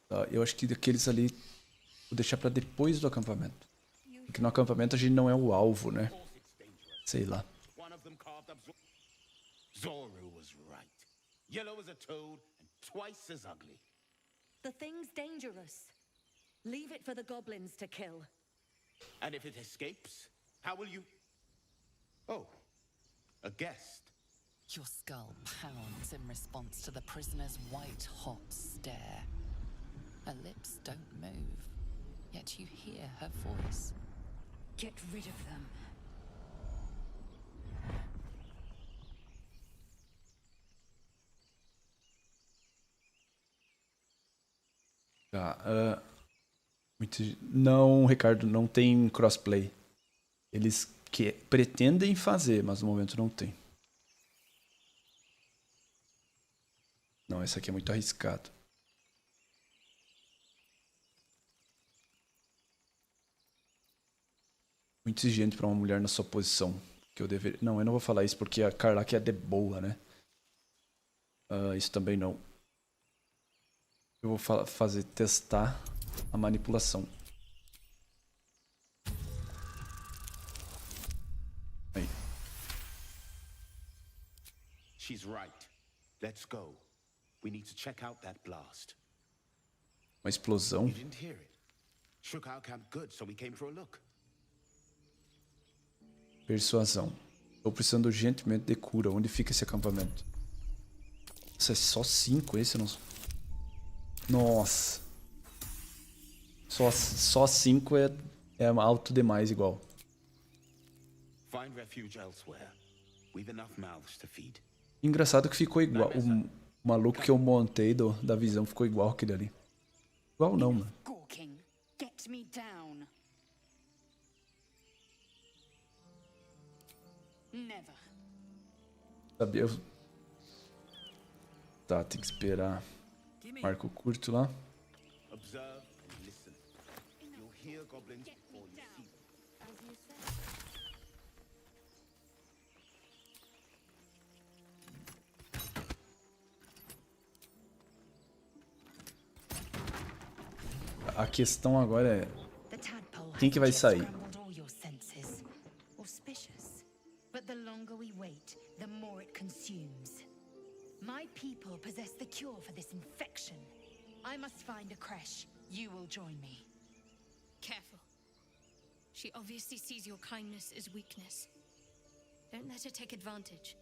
Tá, eu acho que daqueles ali Vou deixar pra depois do acampamento. Porque no acampamento a gente não é o alvo, né? Sei lá. One of them carved up Zoru was right. Yellow as a toad and twice as ugly. The thing's dangerous. Leave it for the goblins to kill. And if it escapes, how will you... Oh, a guest. Your skull pounds in response to the prisoner's white-hot stare. Her lips don't move, yet you hear her voice. Get rid of them. Tá, não, Ricardo, não tem crossplay. Eles pretendem fazer, mas no momento não tem. Não, esse aqui é muito arriscado. Muito exigente pra uma mulher na sua posição. Que eu deveria... Não, eu não vou falar isso porque a Karlach é de boa, né? Isso também não. Eu vou testar a manipulação. Aí. She's right. Let's go. We need to check out that blast. Uma explosão. You didn't hear it. Shook our camp good, so we came for a look. Persuasão. Estou precisando urgentemente de cura. Onde fica esse acampamento? Nossa, é só 5 esse? Não... Nossa. Só 5 é alto demais igual. Find refuge elsewhere. We've enough mouths to feed. Engraçado que ficou igual. O maluco que eu montei da visão ficou igual aquele ali. Igual não, mano. Gawking, get me down. Never. Sabia? Tá, tem que esperar. Marco curto lá. Observe and listen. You'll hear goblins before you see them. As you said. A questão agora é The tadpole quem que vai has sair? scrambled all your senses. Auspicious. But the longer we wait, the more it consumes. My people possess the cure for this infection. I must find a creche. You will join me. Careful. She obviously sees your kindness as weakness. Don't let her take advantage.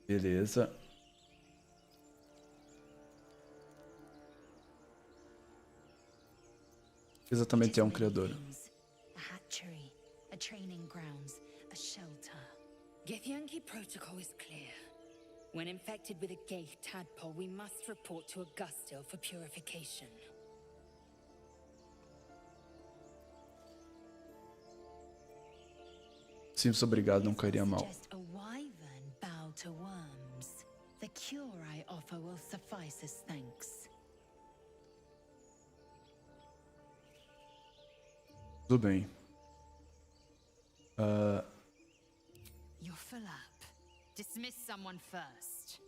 Beleza. Exatamente, é um criador. A hatchery, a training grounds, a shelter. Githyanki protocol is clear. When infected with a ghaik tadpole, we must report to Augustil for purification. Simples obrigado, não cairia mal. Suggest a wyvern bow to worms. The cure I offer will suffice as thanks. Tudo bem. You're full up. Dismiss someone first.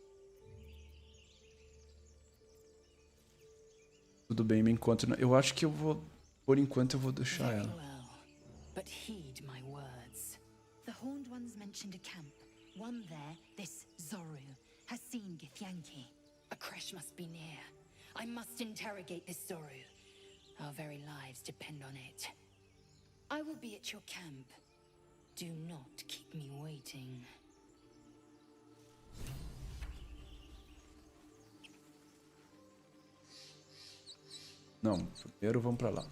Tudo bem, me encontro. Eu acho que eu vou. Por enquanto eu vou deixar Very ela. well. But heed my words. The horned ones mentioned a camp. One there, this Zoru, has seen Githyanki. A creche must be near. I must interrogate this Zoru. Our very lives depend on it. I will be at your camp. Do not keep me waiting. Não, primeiro vamos pra lá.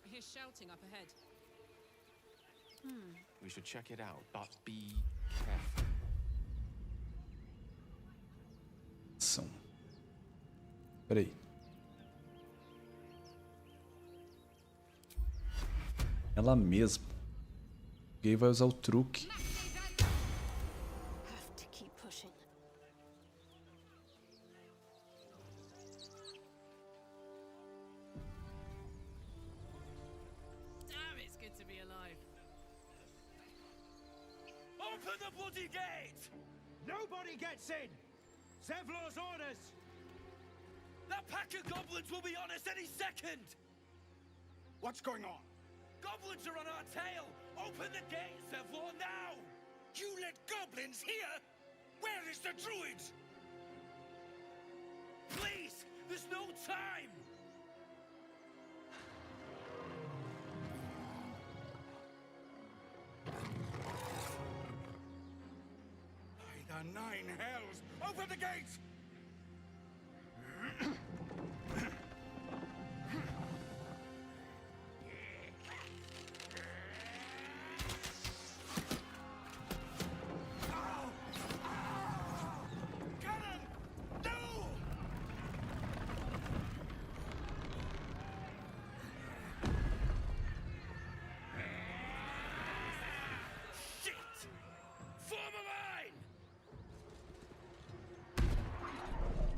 I hear shouting up ahead. We should check it out, but be careful. São. Peraí. Ela mesma. O gay vai usar o truque. Have to keep pushing. bloody gate! Nobody gets in! Zevlor's orders! That pack of goblins will be on us any second! What's going on? Goblins are on our tail! Open the gate, Zevlor, now! You let goblins here? Where is the druid? Please! There's no time! By the nine hells! Open the gate!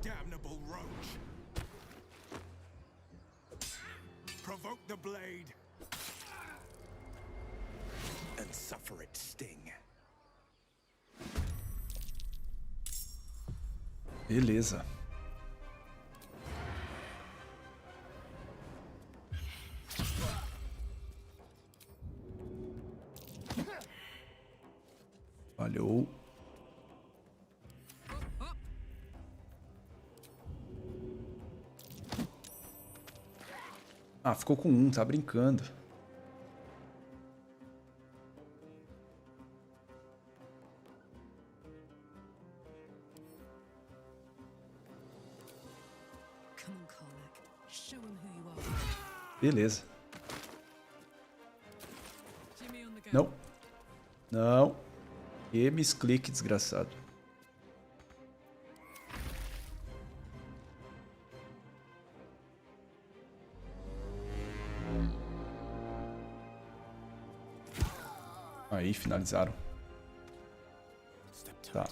Damnable roach! Provoke the blade and suffer its sting. Beleza. Falhou. Ah, ficou com um, tá brincando. Come on, Karlach. Show him who you are. Beleza. Jimmy on the go. Não. Não. E misclick, desgraçado. Aí, finalizaram. Tá.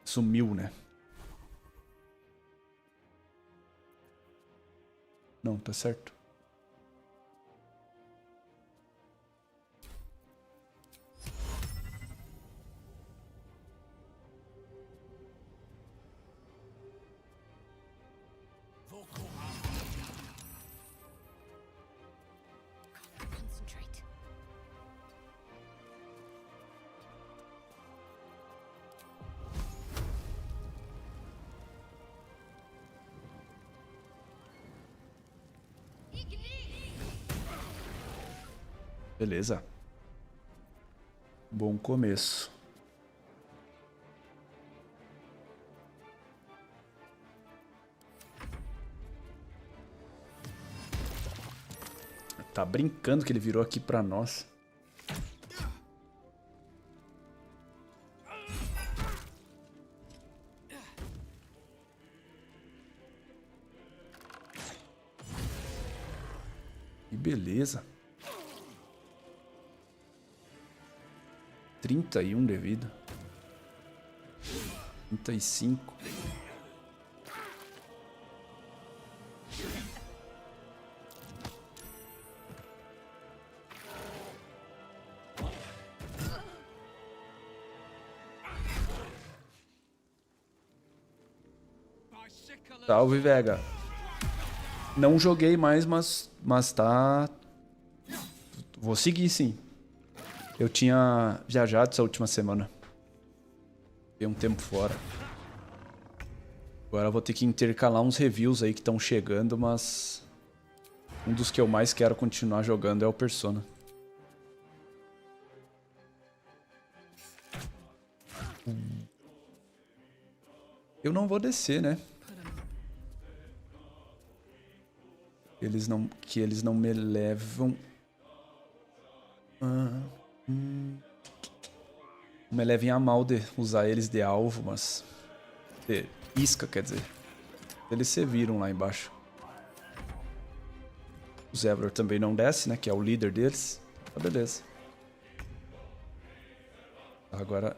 Sumiu, né? Não, tá certo. Concentrate. Beleza. Bom começo. Tá brincando que ele virou aqui pra nós. Que beleza. 31 de vida. 35. Salve, Vega. Não joguei mais, mas tá... Vou seguir, sim. Eu tinha viajado essa última semana. Fiquei um tempo fora. Agora eu vou ter que intercalar uns reviews aí que estão chegando, mas... Um dos que eu mais quero continuar jogando é o Persona. Eu não vou descer, né? Que eles não me levam... Me levem a mal de usar eles de alvo, mas... De isca, quer dizer. Eles se viram lá embaixo. O Zevlor também não desce, né? Que é o líder deles. Tá, beleza. Agora...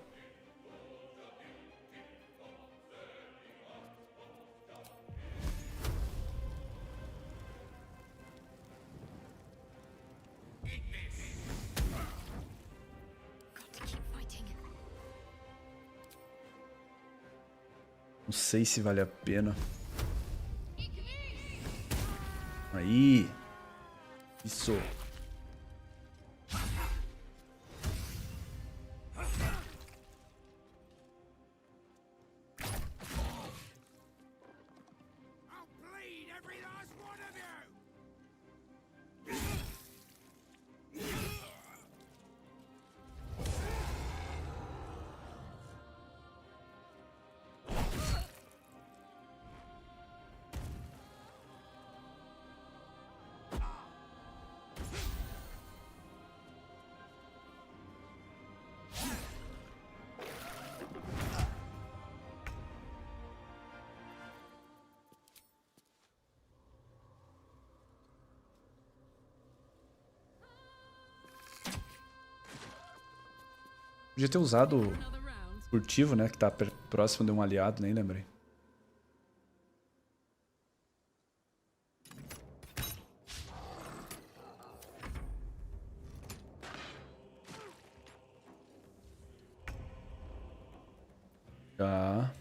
Não sei se vale a pena. Aí. Isso. Podia ter usado o furtivo, né? Que tá próximo de um aliado, nem lembrei. Tá.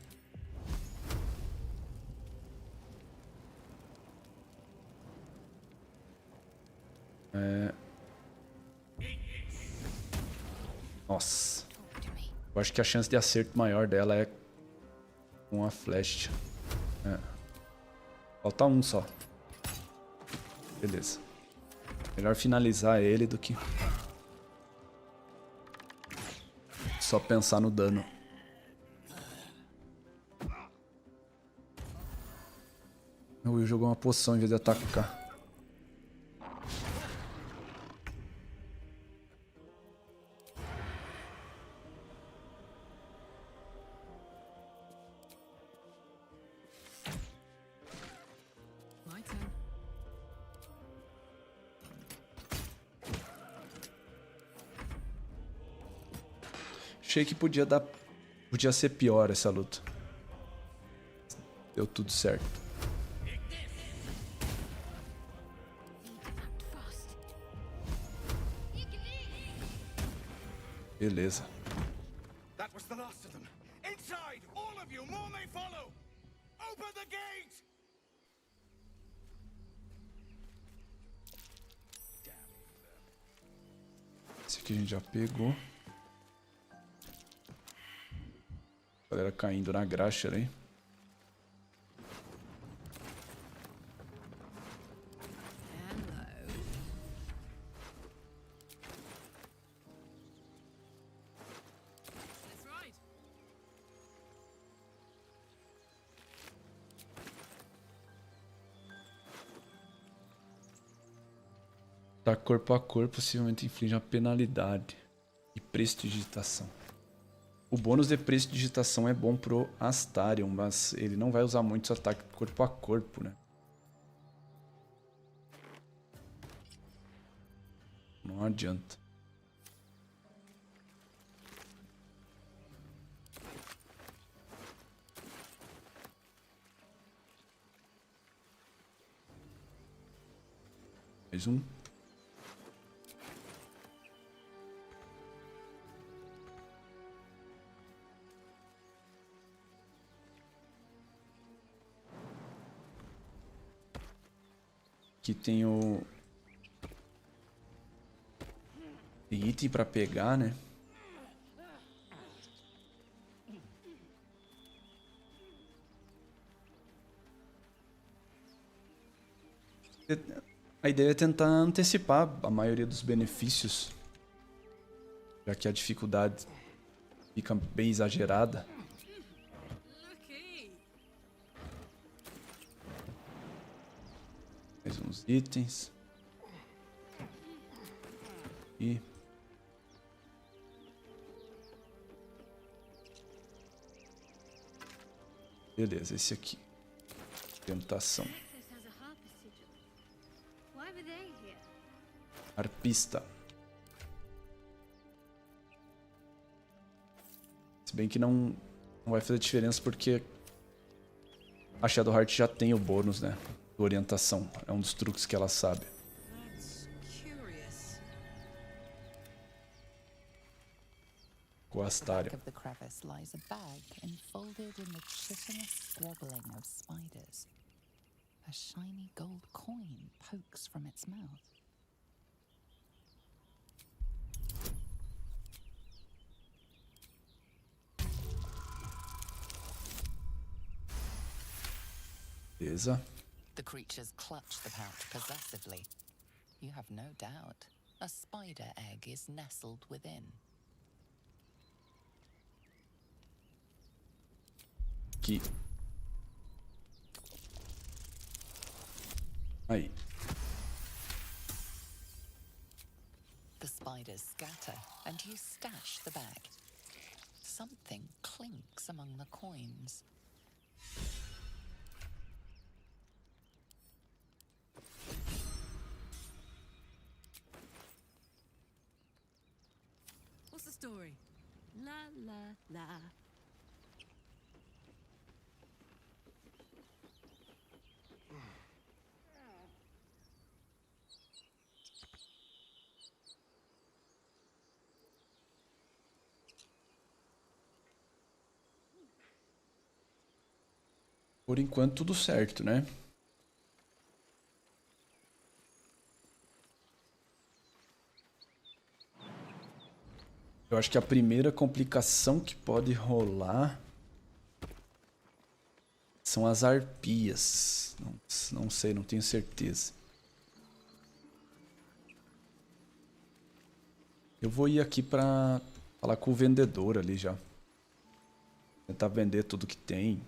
Nossa. Eu acho que a chance de acerto maior dela é com a flecha. Falta um só. Beleza. Melhor finalizar ele do que só pensar no dano. O Will jogou uma poção em vez de atacar. Achei que podia ser pior essa luta. Deu tudo certo. Beleza. That was the last of them. Inside, all of you, more may follow. Open the gate. Esse aqui a gente já pegou. Galera caindo na graxa ali. Tá corpo a corpo, possivelmente inflige uma penalidade e prestidigitação. O bônus de prestidigitação é bom pro Astarion, mas ele não vai usar muito esse ataque corpo a corpo, né? Não adianta. Mais um. Aqui tem o item pra pegar, né? A ideia é tentar antecipar a maioria dos benefícios, já que a dificuldade fica bem exagerada. Mais uns itens. E beleza, esse aqui. Tentação. Arpista. Se bem que não vai fazer diferença porque a Shadowheart já tem o bônus, né? Orientação. É um dos truques que ela sabe. O Astário. Of the crevice lies a bag enfolded in the chitinous squabbling of spiders. A shiny gold coin pokes from its mouth. Beleza. The creatures clutch the pouch possessively. You have no doubt. A spider egg is nestled within. Aqui. Aí. The spiders scatter, and you stash the bag. Something clinks among the coins. What's the story? La la la. Por enquanto tudo certo, né? Eu acho que a primeira complicação que pode rolar são as arpias. Não sei, não tenho certeza. Eu vou ir aqui pra falar com o vendedor ali já. Tentar vender tudo que tem.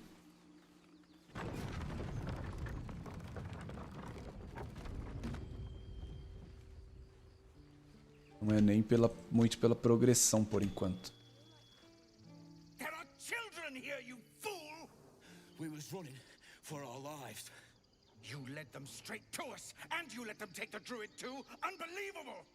Não é nem muito pela progressão por enquanto. There are children here, you fool! We was running for our lives. You led them straight to us, and you let them take the druid too? Unbelievable!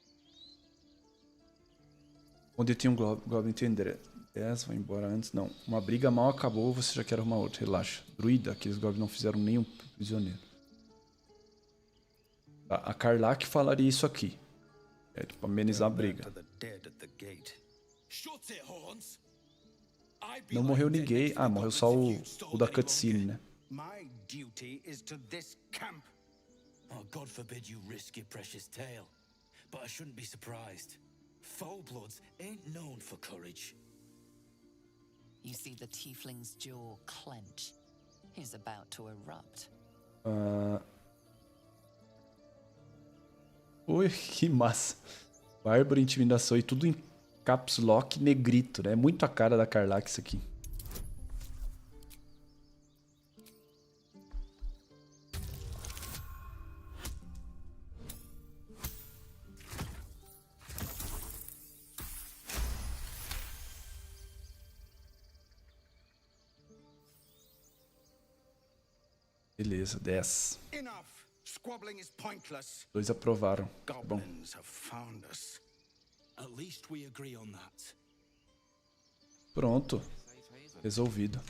Onde tinha um Goblin Intender. 10, vai embora antes. Não, uma briga mal acabou, você já quer arrumar outra. Relaxa. Druida, aqueles Goblins não fizeram nenhum prisioneiro. Tá, a Karlach falaria isso aqui. É tipo amenizar a briga. Não morreu ninguém. Ah, morreu só o da cutscene, né? My duty is to this camp. Oh, God forbid you risk your precious tail. But I shouldn't be surprised. Foul-bloods ain't known for courage. You see the tiefling's jaw clench. He's about to erupt. Ui, que massa. Bárbaro, intimidação e tudo em caps lock negrito, né? É muito a cara da Karlach isso aqui. Beleza, 10. Enough! Squabbling is pointless. 2 aprovaram. Tá bom. Goblins have found us. At least we agree on that. Pronto. Resolvido.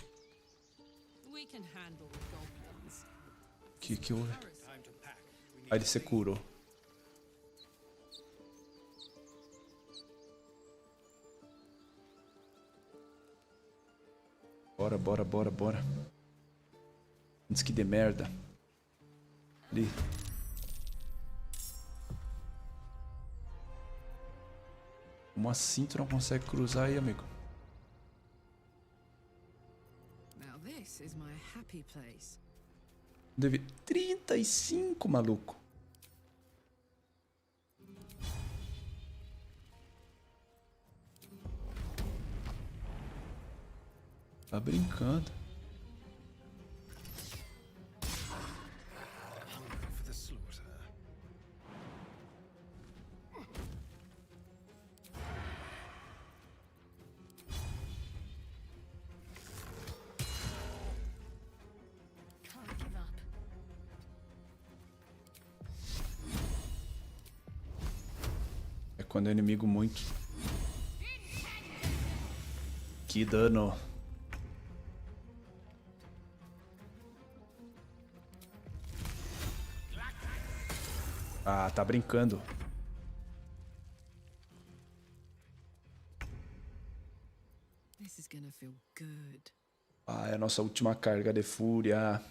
We can handle the goblins. Que houve? Ah, ele se curou. Bora. Antes que dê merda. Ali. Como assim tu não consegue cruzar aí, amigo? Now this is my happy place. Deve 35, maluco. Tá brincando. For the slaughter. Can't give up. É quando é inimigo muito. Que dano. Ah, tá brincando. gonna feel good. Ah, é a nossa última carga de fúria.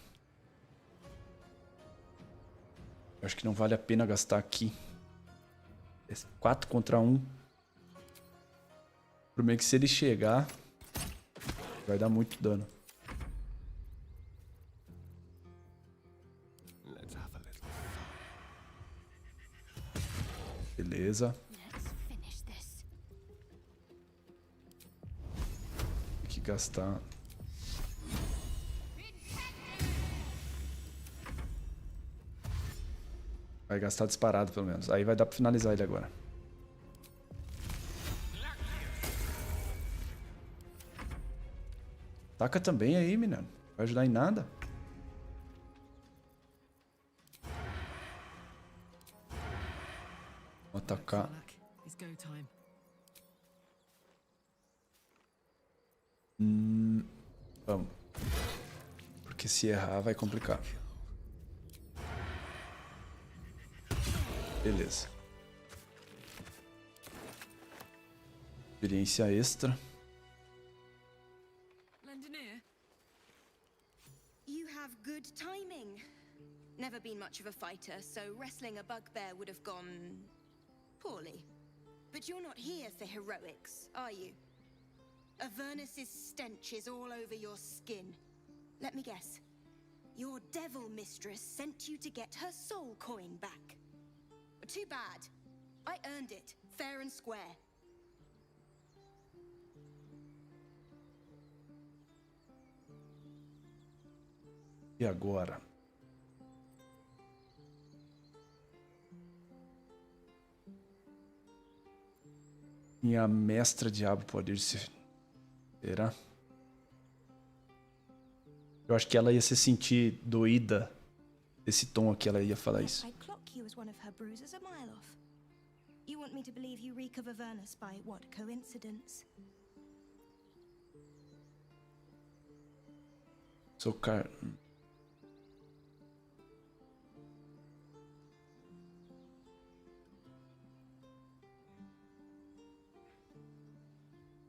Eu acho que não vale a pena gastar aqui. 4 contra 1. Por meio que se ele chegar, vai dar muito dano. Beleza. Tem que gastar. Vai gastar disparado, pelo menos. Aí vai dar pra finalizar ele agora. Taca também aí, menino. Vai ajudar em nada. Vou atacar. Vamos. Porque se errar vai complicar. Beleza. Experiência extra. You have good timing. Never been much of a fighter, so wrestling a bugbear would have gone poorly. But you're not here for heroics, are you? Avernus's stench is all over your skin. Let me guess. Your devil mistress sent you to get her soul coin back. Too bad. I earned it, fair and square. E agora? Minha mestra diabo pode ir se... Será? Eu acho que ela ia se sentir doída. Esse tom aqui, ela ia falar isso. You as one of her bruises a mile off. You want me to believe you reek of Avernus by what coincidence? Sou car...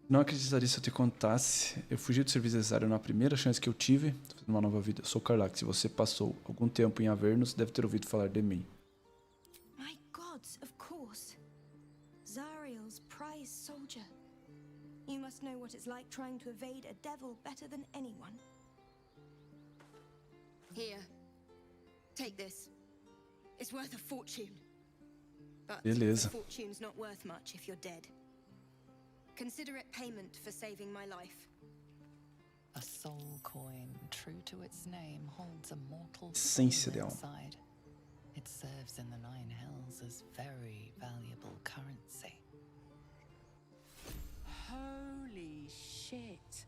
Não acreditaria se eu te contasse. Eu fugi do serviço necessário na primeira chance que eu tive. Tô fazendo uma nova vida. Sou Karlach. Se você passou algum tempo em Avernus, deve ter ouvido falar de mim. My gods, of course. Zariel's prize soldier. You must know what it's like trying to evade a devil better than anyone. Here. Take this. It's worth a fortune. But Beleza. a fortune's not worth much if you're dead. Consider it payment for saving my life. A soul coin, true to its name, holds a mortal Essência de soul alma. inside. It serves in the Nine Hells as very valuable currency. Holy shit.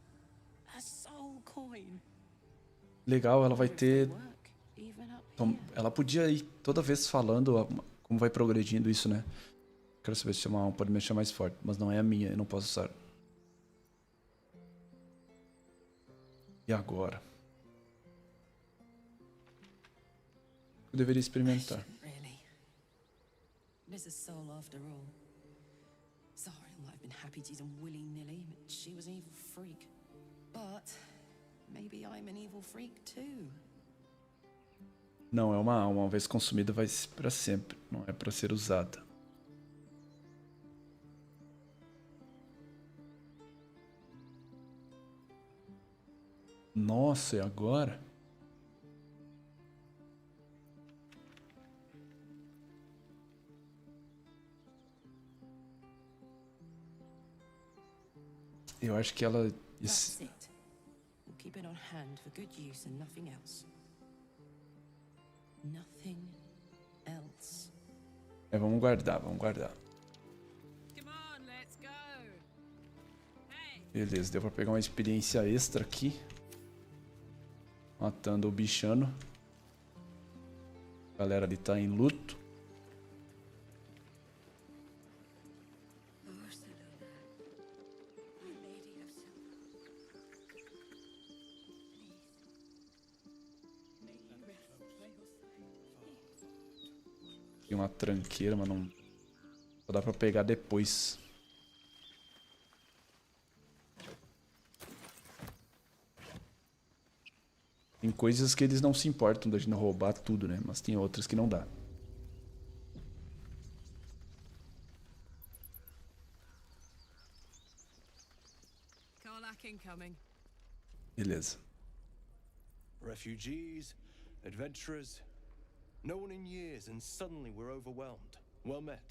A soul coin. Legal, ela vai ter... Então, ela podia ir toda vez falando como vai progredindo isso, né? Quero saber se uma alma pode mexer mais forte, mas não é a minha, eu não posso usar. E agora? Eu deveria experimentar. It is a soul after all. Zariel might have been happy to use them willy-nilly, but she was an evil freak. But maybe I'm an evil freak too. Não, é uma alma, uma vez consumida vai ser para sempre, não é para ser usada. Nossa, e agora? Eu acho que ela... That's it. We'll keep it on hand for good use and nothing else. Nothing else. É, vamos guardar, vamos guardar. Come on, let's go. Hey. Beleza, deu pra pegar uma experiência extra aqui. Matando o bichano. A galera ali tá em luto. Tem uma tranqueira, mas não... Só dá pra pegar depois. Tem coisas que eles não se importam da gente roubar tudo, né? Mas tem outras que não dá. Karlach incoming. Beleza. Refugees, adventurers, no one in years, and suddenly we're overwhelmed. Well met.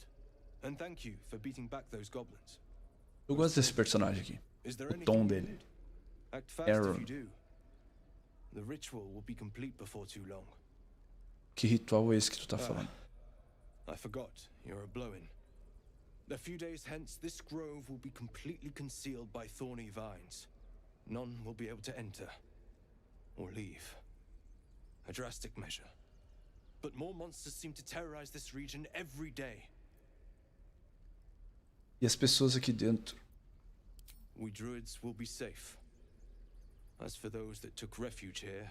And thank you for beating back those goblins. Eu gosto desse personagem aqui. O tom dele. Act fast if you do. The ritual will be complete before too long. Que ritual é esse que tu tá falando? I forgot. You're a blow-in. A few days hence, this grove will be completely concealed by thorny vines. None will be able to enter or leave. A drastic measure. But more monsters seem to terrorize this region every day. E as pessoas aqui dentro? We druids will be safe. As for those that took refuge here,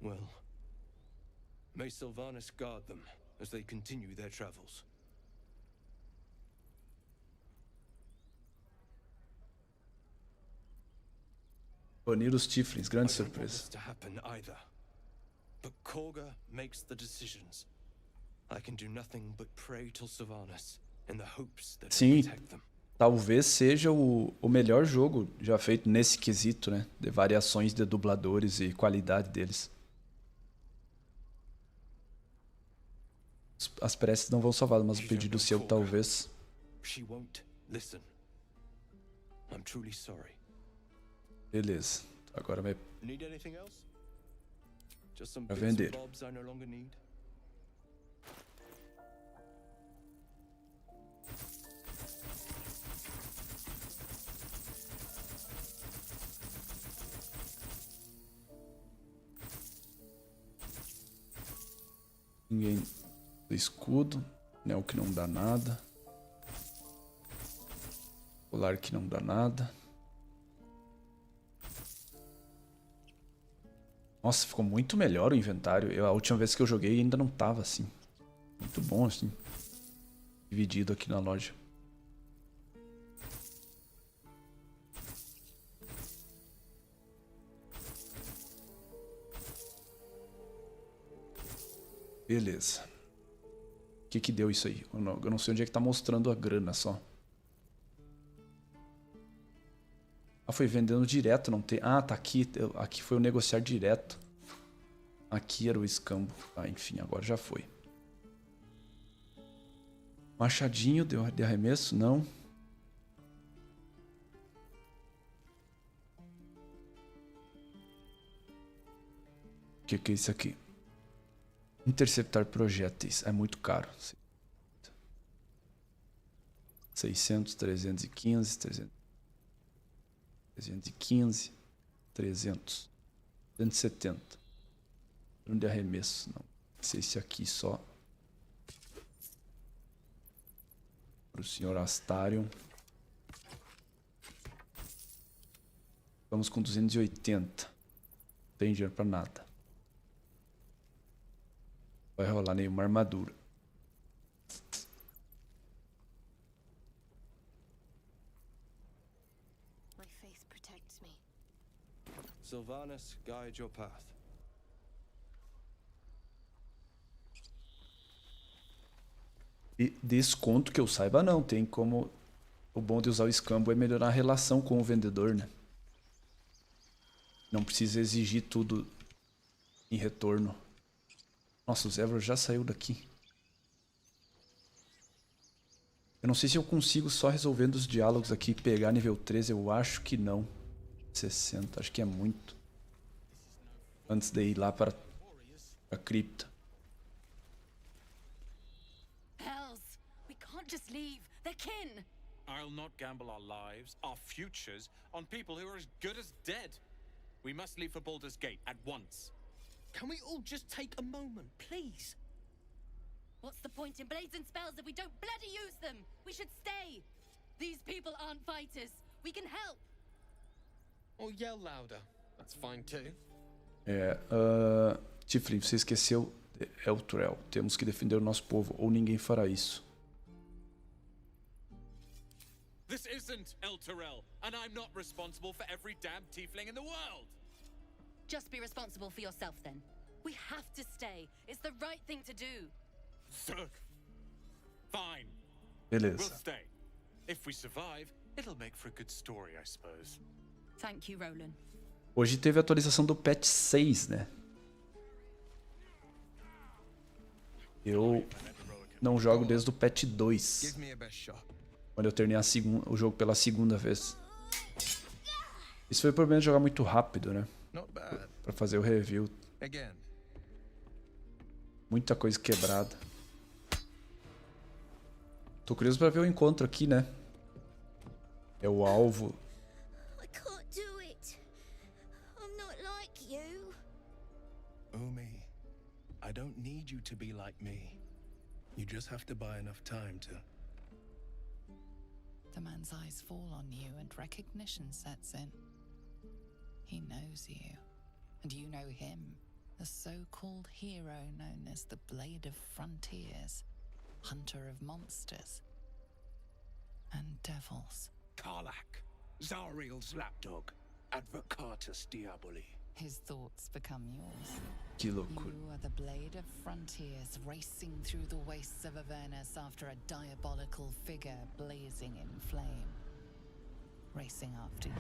well, may Sylvanas guard them as they continue their travels. Banir os Tiflins, grande surpresa. To happen either. But Korga makes the decisions. I can do nothing but pray to Sylvanas in the hopes that Sim, protect them. talvez seja o melhor jogo já feito nesse quesito, né? De variações de dubladores e qualidade deles. As preces não vão salvar, mas o pedido seu talvez. She won't listen. I'm truly sorry. Beleza. Agora vai Need anything else? Just some pra bits and vender. bobs I no longer need. Ninguém do escudo, né? O que não dá nada. Colar que não dá nada. Nossa, ficou muito melhor o inventário. A última vez que eu joguei ainda não tava assim. Muito bom assim. Dividido aqui na loja. Beleza. O que deu isso aí? Eu não sei onde é que tá mostrando a grana só. Ah, foi vendendo direto, não tem... Ah, tá aqui. Aqui foi o negociar direto. Aqui era o escambo. Ah, enfim, agora já foi. Machadinho de arremesso? Não. O que é isso aqui? Interceptar projéteis. É muito caro. 600, 315, 315, 300. 270. De arremesso. Não. Se esse aqui só. Para o senhor Astarion. Vamos com 280. Não tem dinheiro para nada. Vai rolar nenhuma armadura. My faith protects me. Sylvanas, guide your path. E desconto que eu saiba não, tem como... O bom de usar o escambo é melhorar a relação com o vendedor, né? Não precisa exigir tudo em retorno. Nossa, o Zevlor já saiu daqui. Eu não sei se eu consigo só resolvendo os diálogos aqui pegar nível 13, eu acho que não. 60, acho que é muito. Antes de ir lá para a cripta. Hells, we can't just leave. They're kin. I'll not gamble our lives, our futures, on people who are as good as dead. We must leave for Baldur's Gate at once. Can we all just take a moment, please? What's the point in blades and spells if we don't bloody use them? We should stay. These people aren't fighters. We can help. Or yell louder. That's fine too. Tiflin, você esqueceu Elturel. Temos que defender o nosso povo, ou ninguém fará isso. This isn't Elturel, and I'm not responsible for every damn tiefling in the world. Just be responsible for yourself then. We have to stay. It's the right thing to do. Fine. Beleza. We'll stay. If we survive, it'll make for a good story, I suppose. Thank you, Roland. Hoje teve a atualização do patch 6, né? Eu não jogo desde o patch 2. Quando eu terminei o jogo pela segunda vez. Isso foi o problema de jogar muito rápido, né? Pra fazer o review. Muita coisa quebrada. Tô curioso pra ver o encontro aqui, né? É o alvo. I can't do it. I'm not like you. Umi, I don't need you to be like me. You just have to buy enough time to... The man's eyes fall on you and recognition sets in. He knows you, and you know him, the so-called hero known as the Blade of Frontiers, hunter of monsters and devils. Karlach, Zariel's lapdog, advocatus diaboli. His thoughts become yours. Que loucura. You are the Blade of Frontiers racing through the wastes of Avernus after a diabolical figure blazing in flame. Racing after you.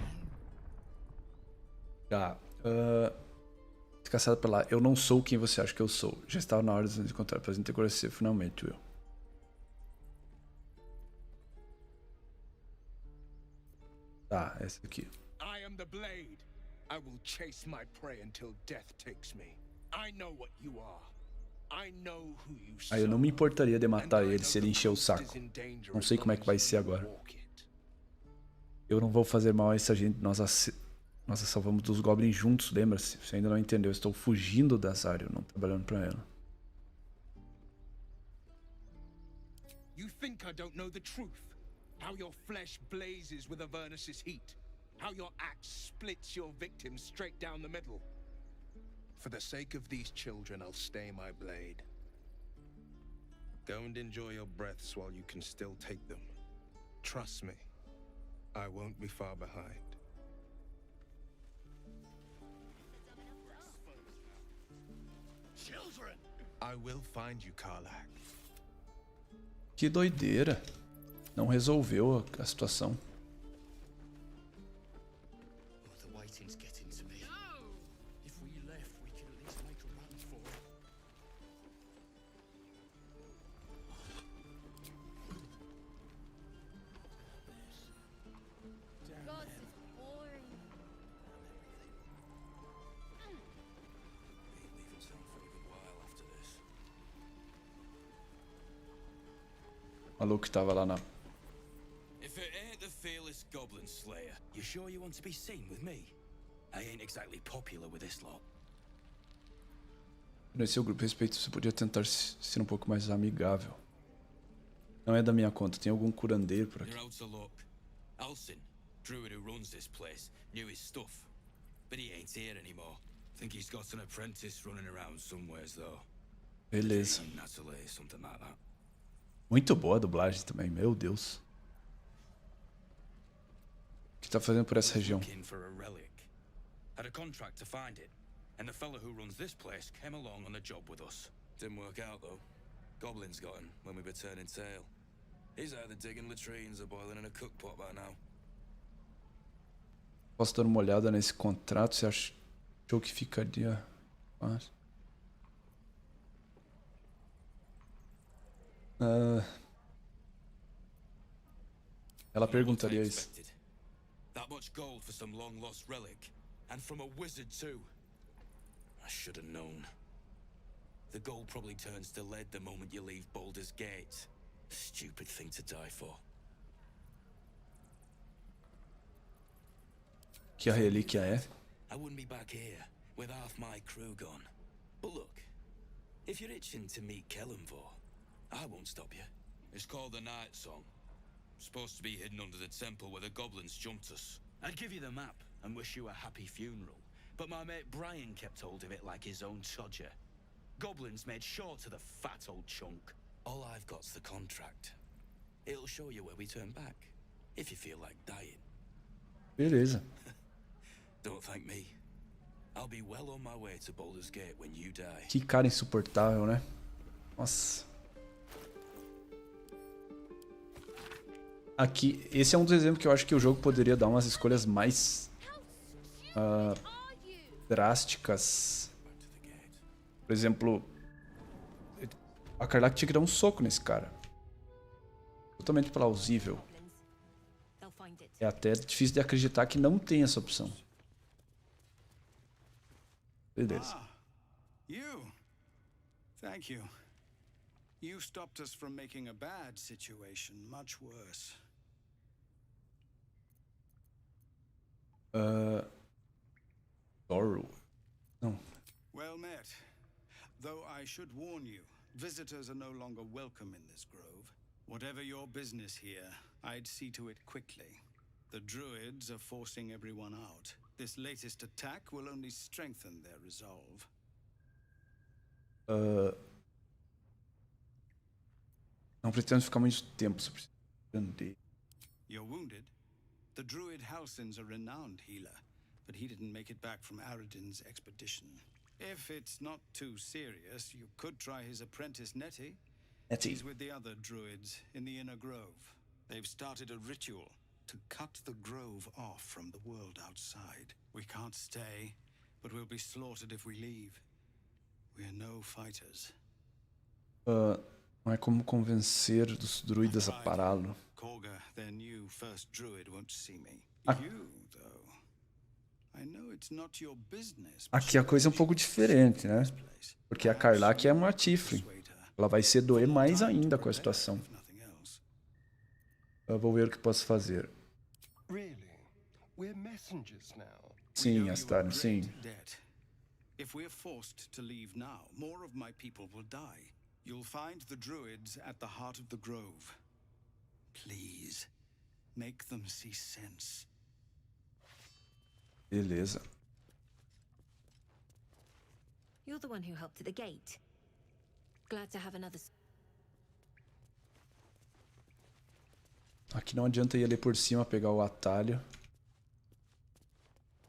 Ah, descansado pra lá. Eu não sou quem você acha que eu sou. Já estava na hora de nos encontrar para conhecer finalmente, Will. Tá, essa aqui. I am the Blade. I will chase my prey until death takes me. I know what you are. I know who you are. Ah, eu não me importaria de matar ele se ele encher o saco. Não sei como é que vai ser agora. Eu não vou fazer mal a essa gente. Nós salvamos dos goblins juntos, lembra-se? Você ainda não entendeu. Eu estou fugindo da Zariel, não trabalhando pra ela. You think I don't know the truth? How your flesh blazes with Avernus's heat. How your axe splits your victims straight down the middle. For the sake of these children, I'll stay my blade. Go and enjoy your breaths while you can still take them. Trust me, I won't be far behind. Children! I will find you, Karlach. Que doideira. Não resolveu a situação. The waiting's getting to me. No! If we left, we could at least make arrangements for it. God, it's boring. Leaving town for a good while after this. O maluco que tava lá na... If it ain't the fearless goblin slayer, you sure you want to be seen with me? I ain't exactly popular with this lot. Nesse grupo respeito, você podia tentar ser um pouco mais amigável. Não é da minha conta, tem algum curandeiro por aqui. You're out of luck. Alcin, druid who runs this place, knew his stuff. But he ain't here anymore. Think he's got an apprentice running around somewheres though. Beleza. Natalie, something like that. Muito boa a dublagem também, meu Deus. O que tá fazendo por essa região? Looking for a relic. Had a contract to find it, and the fellow who runs this place came along on the job with us. Didn't work out though. Goblins got him when we were turning tail. He's either digging latrines or boiling in a cookpot by now. Posso dar uma olhada nesse contrato? Você achou que ficaria fácil? Ela perguntaria isso. That much gold for some long lost relic, and from a wizard too. I should have known. The gold probably turns to lead the moment you leave Baldur's Gate. Stupid thing to die for. Que a relíquia é? I wouldn't be back here with half my crew gone. But look, if you're itching to meet Kellenvor, I won't stop you. It's called the Night Song. Supposed to be hidden under the temple where the goblins jumped us. I'd give you the map and wish you a happy funeral, but my mate Brian kept hold of it like his own Todger. Goblins made short to the fat old chunk. All I've got's the contract. It'll show you where we turn back, if you feel like dying. Beleza. Don't thank me. I'll be well on my way to Baldur's Gate when you die. Que cara insuportável, né? Nossa. Aqui, esse é um dos exemplos que eu acho que o jogo poderia dar umas escolhas mais drásticas. Por exemplo, a Karlach tinha que dar um soco nesse cara. Totalmente plausível. É até difícil de acreditar que não tem essa opção. Beleza. You. Thank you. You stopped us from making a bad situation much worse. Zorro. Não. Well met. Though I should warn you, visitors are no longer welcome in this grove. Whatever your business here, I'd see to it quickly. The druids are forcing everyone out. This latest attack will only strengthen their resolve. Não pretendo ficar muito tempo, só preciso entender. You're wounded? The druid Halsin's a renowned healer, but he didn't make it back from Aradin's expedition. If it's not too serious, you could try his apprentice Nettie. He's with the other druids in the inner grove. They've started a ritual to cut the grove off from the world outside. We can't stay, but we'll be slaughtered if we leave. We're no fighters. Não é como convencer os druidas a pará-lo. Korga, their new first druid, won't see me. You, though. I know it's not your business. Aqui a coisa é um pouco diferente, né? Porque a Karlach é uma tiefling. Ela vai se doer mais ainda com a situação. Eu vou ver o que posso fazer. Sim, Astarion, sim. If we're forced to leave now, more of my people will die. You'll find the druids at the heart of the grove. Please, make them see sense. Beleza. You're the one who helped at the gate. Glad to have another. Aqui não adianta ir ali por cima pegar o atalho.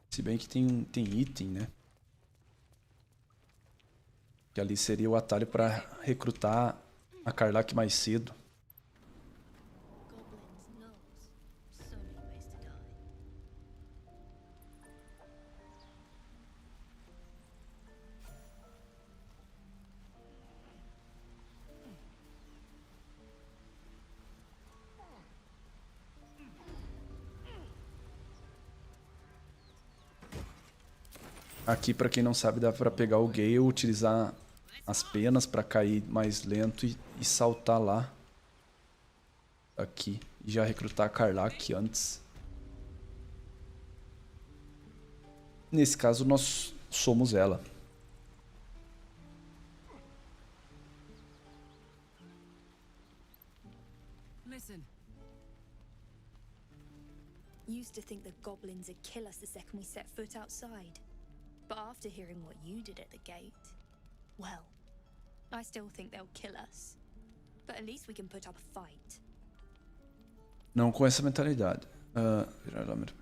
Se bem que tem item, né? Que ali seria o atalho para recrutar a Karlach mais cedo. Aqui, para quem não sabe, dá para pegar o Gale, utilizar as penas para cair mais lento e saltar lá. Aqui. E já recrutar a Karlach antes. Nesse caso, nós somos ela. Listen. Used to think the goblins would kill us the second we set foot outside. But after hearing what you did at the gate, well, I still think they'll kill us. But at least we can put up a fight. Não com essa mentalidade. Virar lâmina.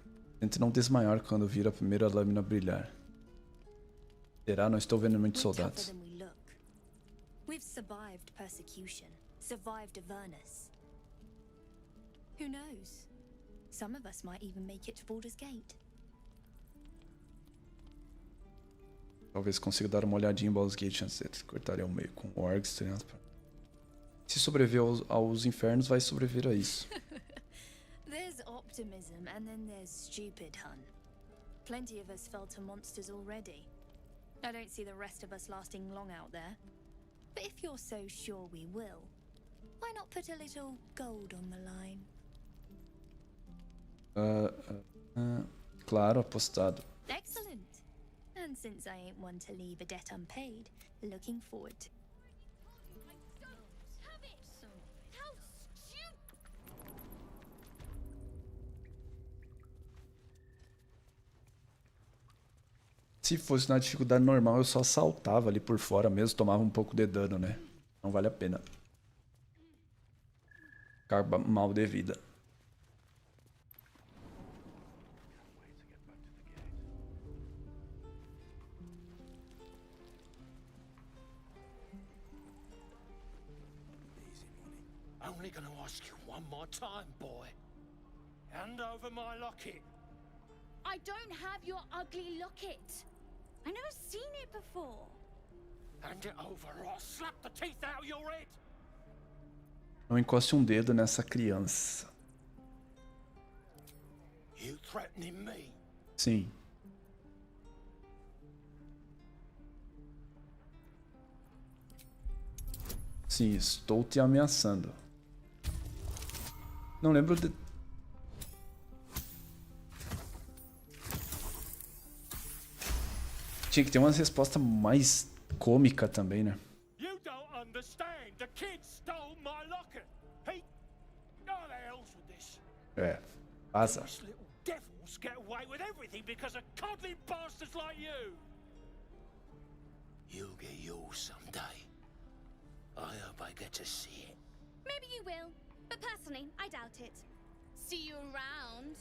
Tente não desmaiar quando vira a primeira lâmina brilhar. Será? Não estou vendo muitos soldados. We've survived persecution, survived Avernus. Who knows? Some of us might even make it to Baldur's Gate. Talvez consiga dar uma olhadinha em Baldur's Gate antes de cortar ao meio com orcs treinando. Se sobreviver aos infernos, vai sobreviver a isso. There's optimism and then there's stupid, hun. Plenty of us fell to monsters already. I don't see the rest of us lasting long out there. But if you're so sure we will, why not put a little gold on the line? Claro, apostado. Excellent. And since I ain't one to leave a debt unpaid, looking forward to... Se fosse na dificuldade normal, eu só saltava ali por fora mesmo, tomava um pouco de dano, né? Não vale a pena. Ficar mal de vida. only going to ask you one more time, boy. Hand over my locket. I don't have your ugly locket. I never seen it before. Hand it over or I'll slap the teeth out of your head. Não encoste um dedo nessa criança. You threatening me? Sim. Sim, estou te ameaçando. Não lembro de... Tinha que ter uma resposta mais cômica também, né? You don't understand. The kid stole my locket. He... Oh, the hell's with this? É, vaza. These little devils get away with everything because of coddling bastards like you. You'll get yours someday. I hope I get to see it. Maybe you will, but personally, I doubt it. See you around.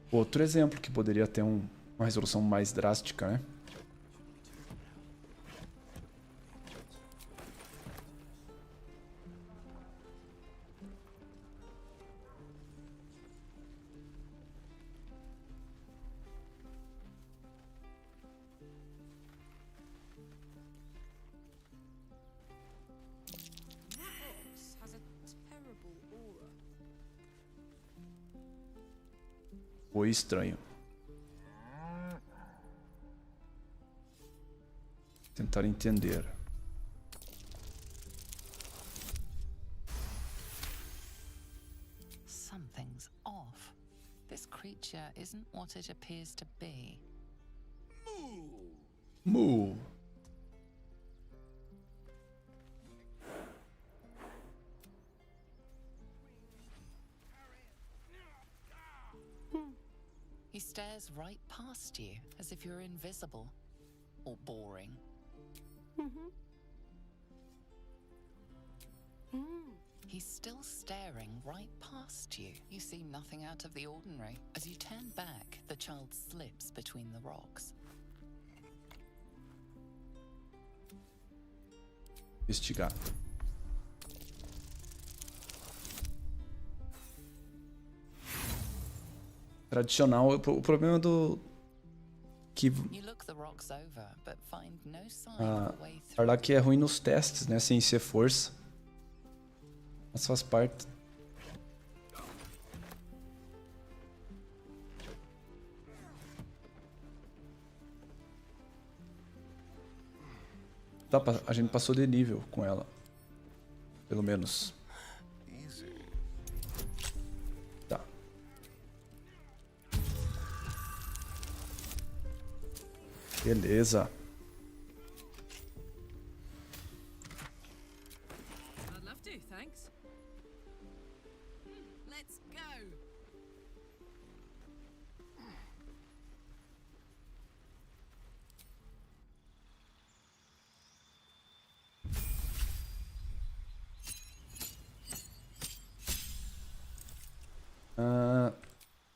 Outro exemplo que poderia ter uma resolução mais drástica, né? Has a terrible aura. Foi estranho. Tentar entender. Something's off. This creature isn't what it appears to be. Mu. He stares right past you, as if you're invisible. Or boring. He's still staring right past you. You see nothing out of the ordinary. As you turn back, the child slips between the rocks. Investigar. Tradicional, o problema do... que Karlach é ruim nos testes, né? Sem ser força. Mas faz parte. Tá, a gente passou de nível com ela. Pelo menos. Tá. Beleza. I'd love to, thanks. Let's go.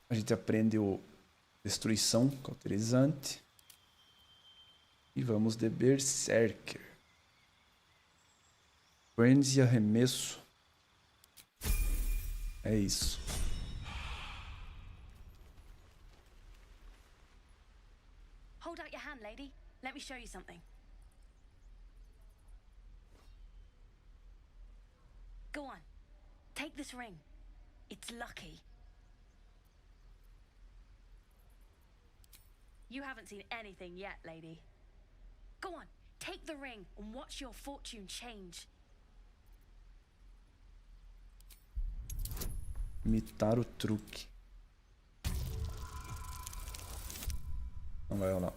A gente aprende o destruição cauterizante. E vamos de Berserker. Frenzy arremesso. É isso. Hold out your hand, lady. Let me show you something. Go on. Take this ring. It's lucky. You haven't seen anything yet, lady. Go on, take the ring and watch your fortune change. Imitar o truque. Não vai rolar.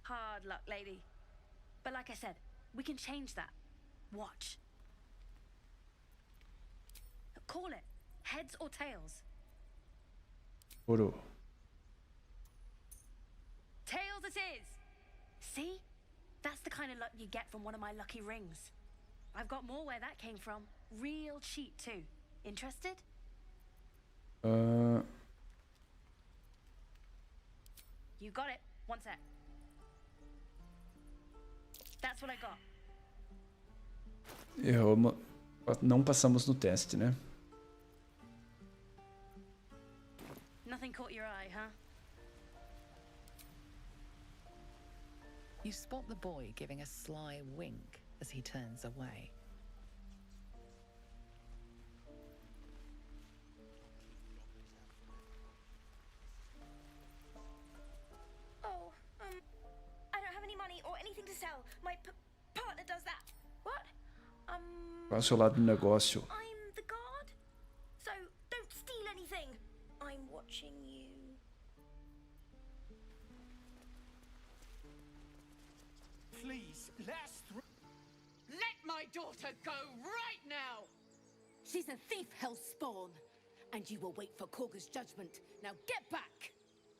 Hard luck, lady. But like I said, we can change that. Watch. Call it. Heads or tails? Furou. Tails it is! See? That's the kind of luck you get from one of my lucky rings. I've got more where that came from. Real cheap too. Interested? You got it. One sec. That's what I got. Erramos. Não passamos no teste, né? Nothing caught your eye, huh? You spot the boy giving a sly wink as he turns away. Oh, I don't have any money or anything to sell. My partner does that. What? Qual é o seu lado do negócio? I'm the guard, so don't steal anything. I'm watching you. Please, last Let my daughter go right now! She's a thief, hellspawn, and you will wait for Korga's judgment. Now get back!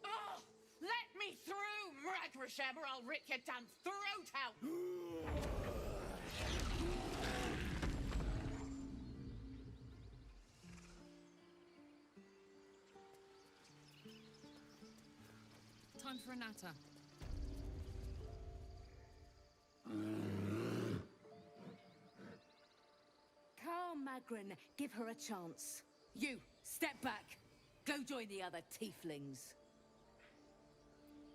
Oh, let me through, Mragrasham, or I'll rip your damn throat out! Time for a natter. Carl Magrin, give her a chance. You, step back. Go join the other tieflings.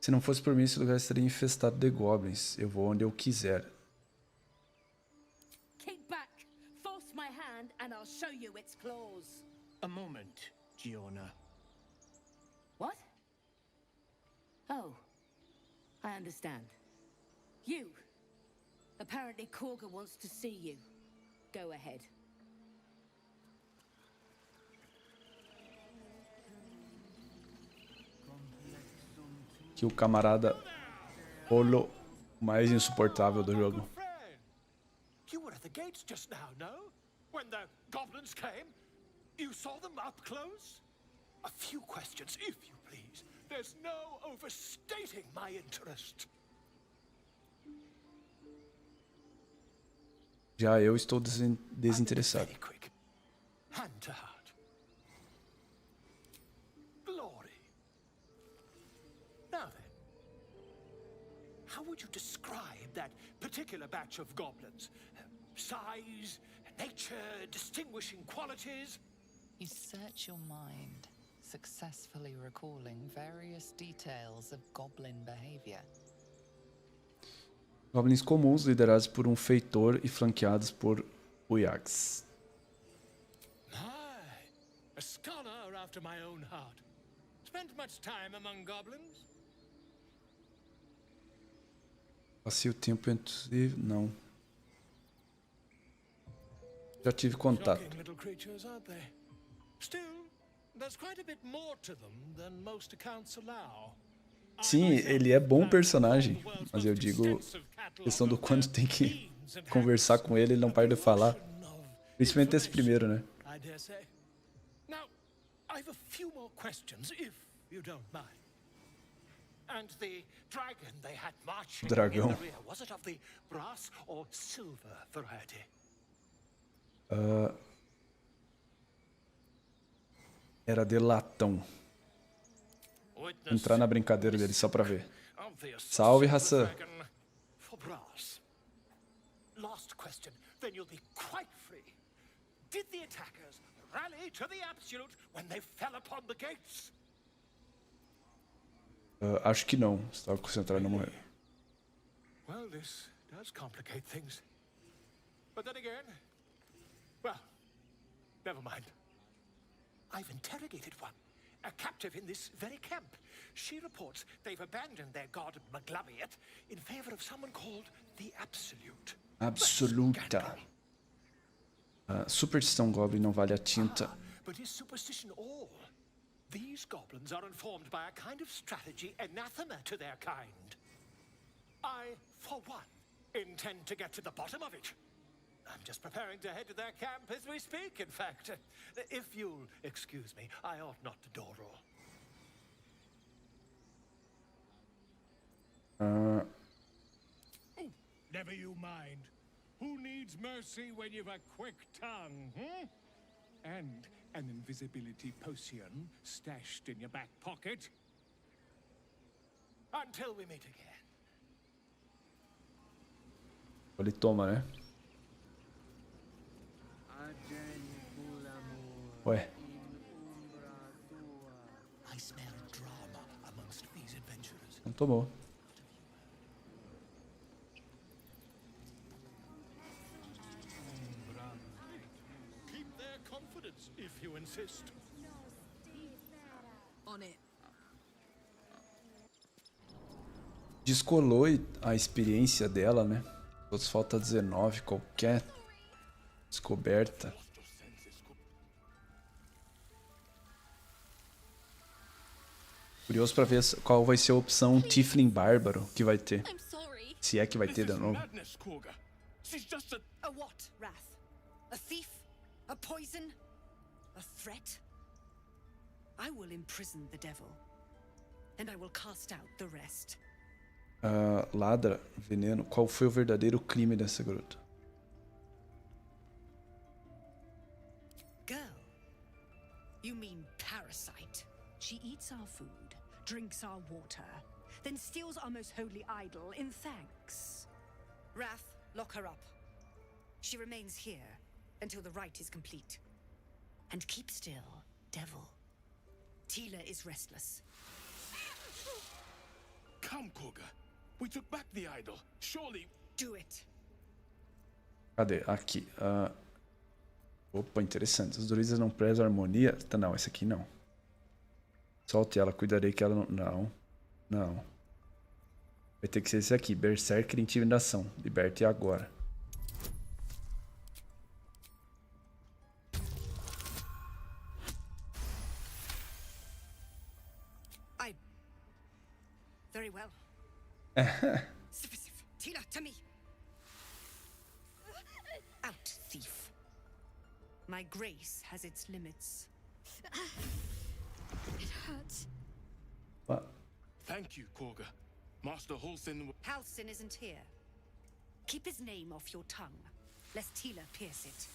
Se não fosse por mim, esse lugar estaria infestado de goblins. Eu vou onde eu quiser. Keep back. Force my hand and I'll show you its claws. A moment, Giona. What? Oh, I understand. You. Apparently Korga wants to see you. Go ahead. Que o camarada Olo, o mais insuportável do jogo. You were at the gates just now, no? When the goblins came? You saw them up close? A few questions, if you please. There's no overstating my interest. Já eu estou desinteressado. Very quick. Hand to heart. Glory. Now then, how would you describe that particular batch of goblins? Size, nature, distinguishing qualities? You search your mind, successfully recalling various details of goblin behavior. Goblins comuns liderados por um feitor e flanqueados por Uyags. A scholar after my own heart. Spent much time among goblins? Passei o tempo entre... Não. Já tive contato. Shocking little creatures, aren't they? Still, there's quite a bit more to them than most accounts allow. Sim, ele é bom personagem, mas eu digo questão do quando tem que conversar com ele, ele não para de falar. Principalmente esse primeiro, né? I dare say. Now, I've a few more questions, if you don't mind. And the dragon they had marching Dragão. in the rear, was it of the brass or silver variety? Era de latão. Entrar na brincadeira dele só pra ver. Salve, Hassan. For brass. Last question, then you'll be quite free. Did the attackers rally to the absolute when they fell upon the gates? Acho que não. Estava concentrado na mulher. Well, this does complicate things. But then again, well, never mind. I've interrogated one, a captive in this very camp. She reports they've abandoned their god Maglabiet in favor of someone called the Absolute. Absoluta. Superstição Goblin não vale a tinta. But is superstition all? These goblins are informed by a kind of strategy anathema to their kind. I, for one, intend to get to the bottom of it. I'm just preparing to head to their camp as we speak, in fact. If you'll excuse me, I ought not to dawdle. Never you mind. Who needs mercy when you've a quick tongue, hmm? And invisibility potion stashed in your back pocket. Until we meet again. Ele toma, né? Ué. I smell drama amongst these adventurers. Não tomou. Keep their confidence if you insist. On it. Descolou a experiência dela, né? Todos falta 19, qualquer descoberta. Curioso pra ver qual vai ser a opção Tiefling Bárbaro que vai ter. Se é que vai ter de novo. A what, Wrath? A thief? A poison? A threat? I will imprison the devil, and I will cast out the rest. Ladra, veneno. Qual foi o verdadeiro crime dessa garota? Girl? You mean parasite? She eats our food, drinks our water, then steals our most holy idol in thanks. Wrath, lock her up. She remains here until the rite is complete. And keep still, devil. Tila is restless. Come, Koga. We took back the idol. Surely. Do it. Cadê? Aqui. Opa, interessante. Os druidas não prezam a harmonia. Tá, não, esse aqui não. Solte ela, cuidarei que ela não... Não. Não. Vai ter que ser esse aqui. Berserker Intimidação. Liberte agora. Very well. Tila, to me. Out, thief. My grace has its limits. It hurts. What? Thank you, Koga. Master Halsin... Halsin isn't here. Keep his name off your tongue, lest Tila pierce it.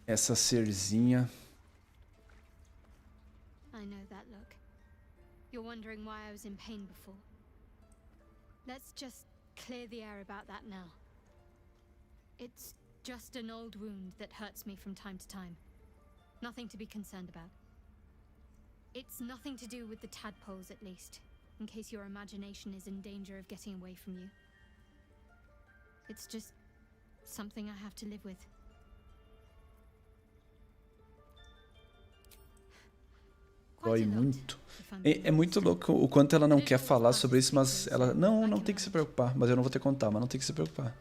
Essa serzinha. I know that look. You're wondering why I was in pain before. Let's just clear the air about that now. It's just an old wound that hurts me from time to time. Nothing to be concerned about. It's nothing to do with the tadpoles, at least, in case your imagination is in danger of getting away from you. It's just something I have to live with. Dói muito. É muito louco o quanto ela não quer falar sobre isso, mas ela... Não tem que se preocupar. Mas eu não vou ter que contar, mas não tem que se preocupar.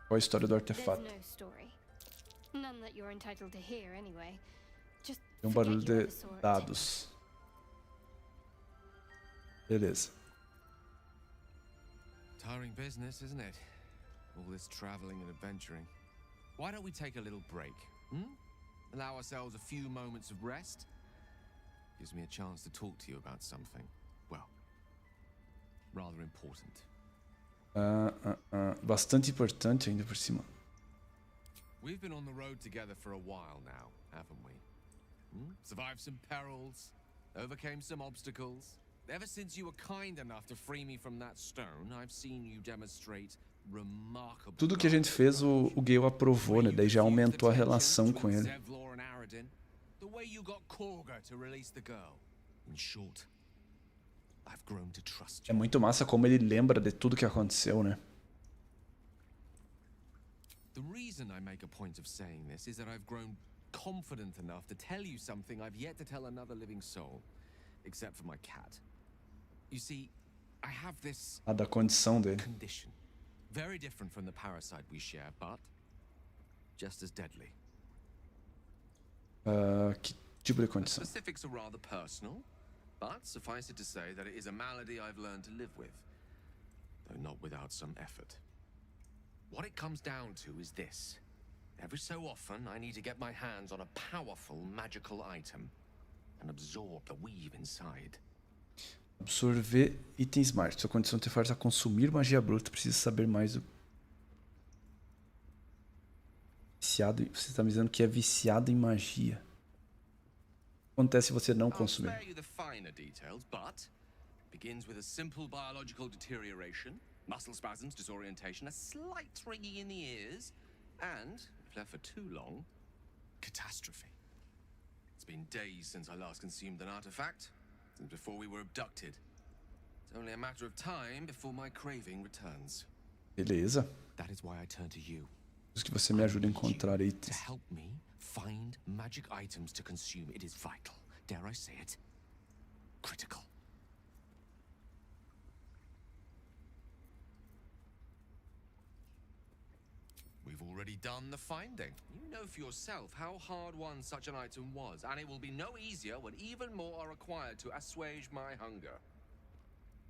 Qual a história do artefato? Tem um barulho de dados. Beleza. Tiring business, isn't it? All this traveling and adventuring. Why don't we take a little break? Allow ourselves a few moments of rest? Gives me a chance to talk to you about something, well, rather important. Bastante importante ainda por cima. We've been on the road together for a while now, haven't we? Survived some perils, overcame some obstacles. Ever since you were kind enough to free me from that stone, I've seen you demonstrate remarkable... Tudo que a gente fez, o Gale aprovou, né? Daí já aumentou a relação com ele. The way you got Korga to release the girl. In short, I've grown to trust you. É muito massa como ele lembra de tudo que aconteceu, né? The reason I make a point of saying this is that I've grown confident enough to tell you something I've yet to tell another living soul, except for my cat. You see, I have this da condição dele. Condition. Very different from the parasite we share, but just as deadly. Que tipo de condição? The specifics are rather personal, but suffice it to say that it is a malady I've learned to live with, though not without some effort. What it comes down to is this. Every so often, I need to get my hands on a powerful magical item. and absorb the weave inside. Absorver itens mágicos. Sua condição te força a consumir magia bruta. Precisa saber mais do... Viciado. Você está me dizendo que é viciado em magia. Acontece se você não consumir. I'll spare you the finer details, but begins with a simple biological deterioration, muscle spasms, disorientation, a slight ringing in the ears, and, if left for too long, catastrophe. It's been days since I last consumed an artifact, since before we were abducted. It's only a matter of time before my craving returns. Beleza. That is why I turn to you. Preciso que você me ajude a encontrar To itens. help me find magic items to consume. It is vital. Dare I say it? Critical. We've already done the finding. You know for yourself how hard won such an item was, and it will be no easier when even more are required to assuage my hunger.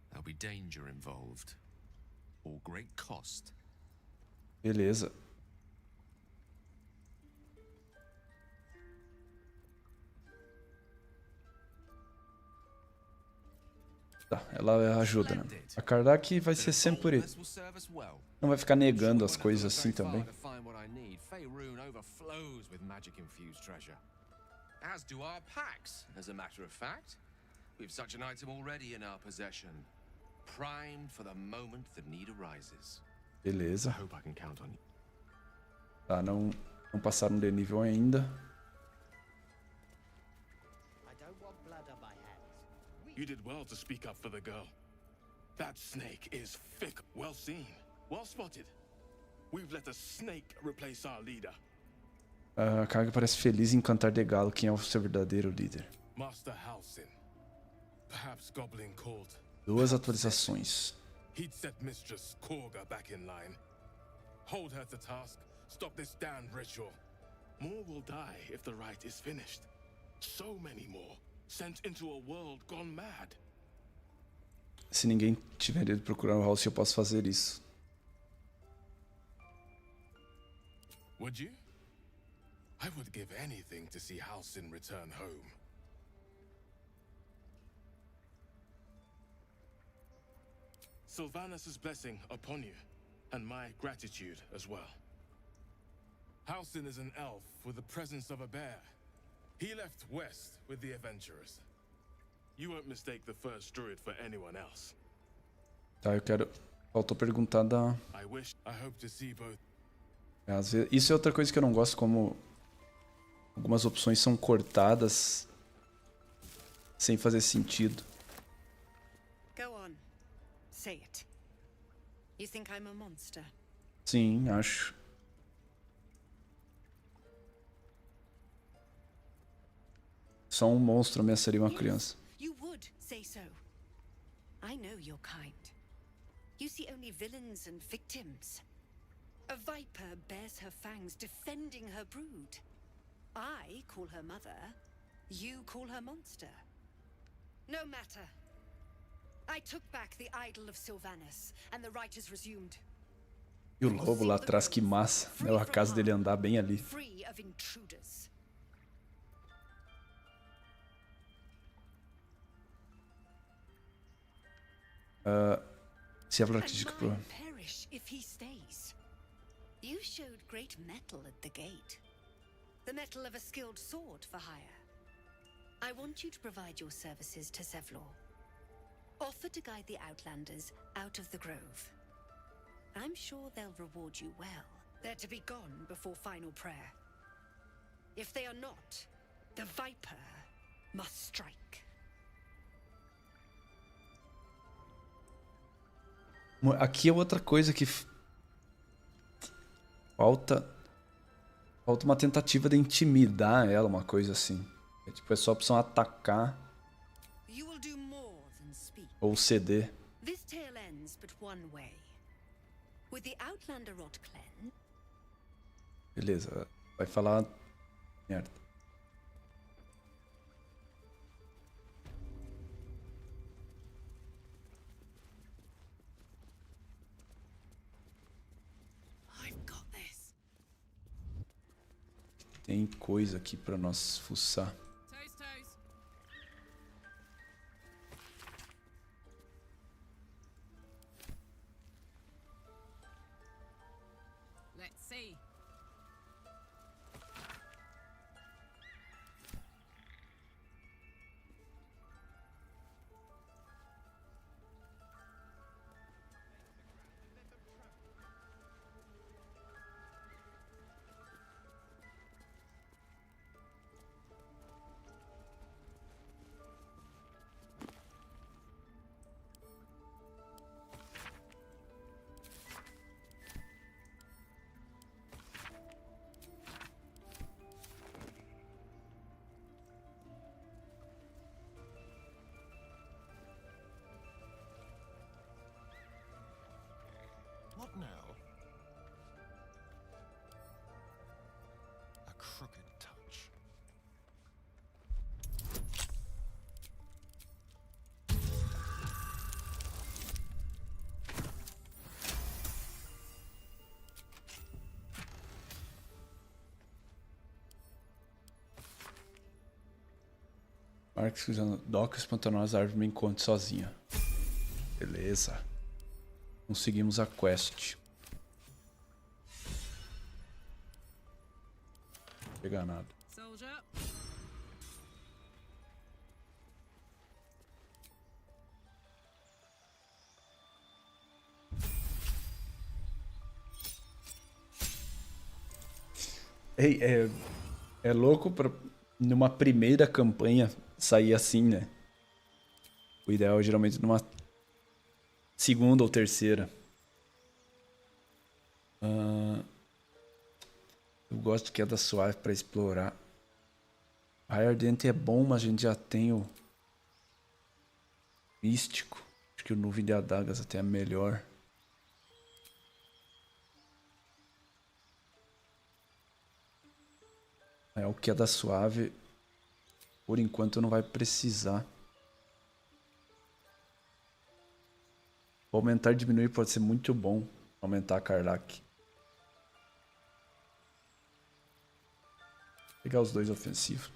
There'll be danger involved, or great cost. Beleza. Tá, ela ajuda, né? A Karlach vai ser sempre... Não vai ficar negando as coisas assim também. As do our packs, as a matter of fact. We've such an item already in our possession, primed for the moment the need arises. Beleza. I hope I can count on you. Tá, não passaram de nível ainda. You did well to speak up for the girl. That snake is thick. Well seen. Well spotted. We've let a snake replace our leader. A Karlach parece feliz em cantar de galo. Quem é o seu verdadeiro líder? Master Halsin. Perhaps Goblin called. 2 atualizações. He'd set Mistress Korga back in line. Hold her to task. Stop this damned ritual. More will die if the rite is finished. So many more. Sent into a world gone mad. Se ninguém tiver ido procurar o Halsin, eu posso fazer isso. Would you? I would give anything to see Halsin return home. Sylvanus' blessing upon you, and my gratitude as well. Halsin is an elf with the presence of a bear. He left west with the adventurers. You won't mistake the first druid for anyone else. Tá, eu quero... Faltou perguntar da... I hope to see both. Às vezes... Isso é outra coisa que eu não gosto, como... Algumas opções são cortadas... Sem fazer sentido. Go on. Say it. You think I'm a monster? Sim, acho. Só um monstro ameaçaria uma criança. You would say so. I know your kind. You see only villains and victims. A viper bears her fangs defending her brood. I call her mother. You call her monster. No matter. I took back the idol of Sylvanus, and the rite is resumed. E o lobo lá atrás, que massa. É a casa dele andar bem ali. Free of intruders. Se ela acredita que... Perish if he stays. You showed great mettle at the gate. The mettle of a skilled sword for hire. I want you to provide your services to Zevlor. Offer to guide the Outlanders out of the grove. I'm sure they'll reward you well. They're to be gone before final prayer. If they are not, the Viper must strike. Aqui é outra coisa que... Falta uma tentativa de intimidar ela, uma coisa assim. É tipo, é só a opção atacar ou ceder. This tale ends but one way. With the Outlander rot cleansed. Beleza, vai falar merda. Tem coisa aqui pra nós fuçar. Let's see. What now? A crooked touch. Marcos usando docas pantanosas, árvore me encontre sozinha. Beleza. Conseguimos a quest. Não pegar nada. Soldier. Ei, é louco pra numa primeira campanha sair assim, né? O ideal é geralmente numa segunda ou terceira. Eu gosto que é da suave pra explorar. Raio Ardente é bom, mas a gente já tem o místico. Acho que o nuvem de adagas até é melhor. É o que é da suave. Por enquanto não vai precisar. Aumentar e diminuir pode ser muito bom. Aumentar a Karlach. Pegar os dois ofensivos.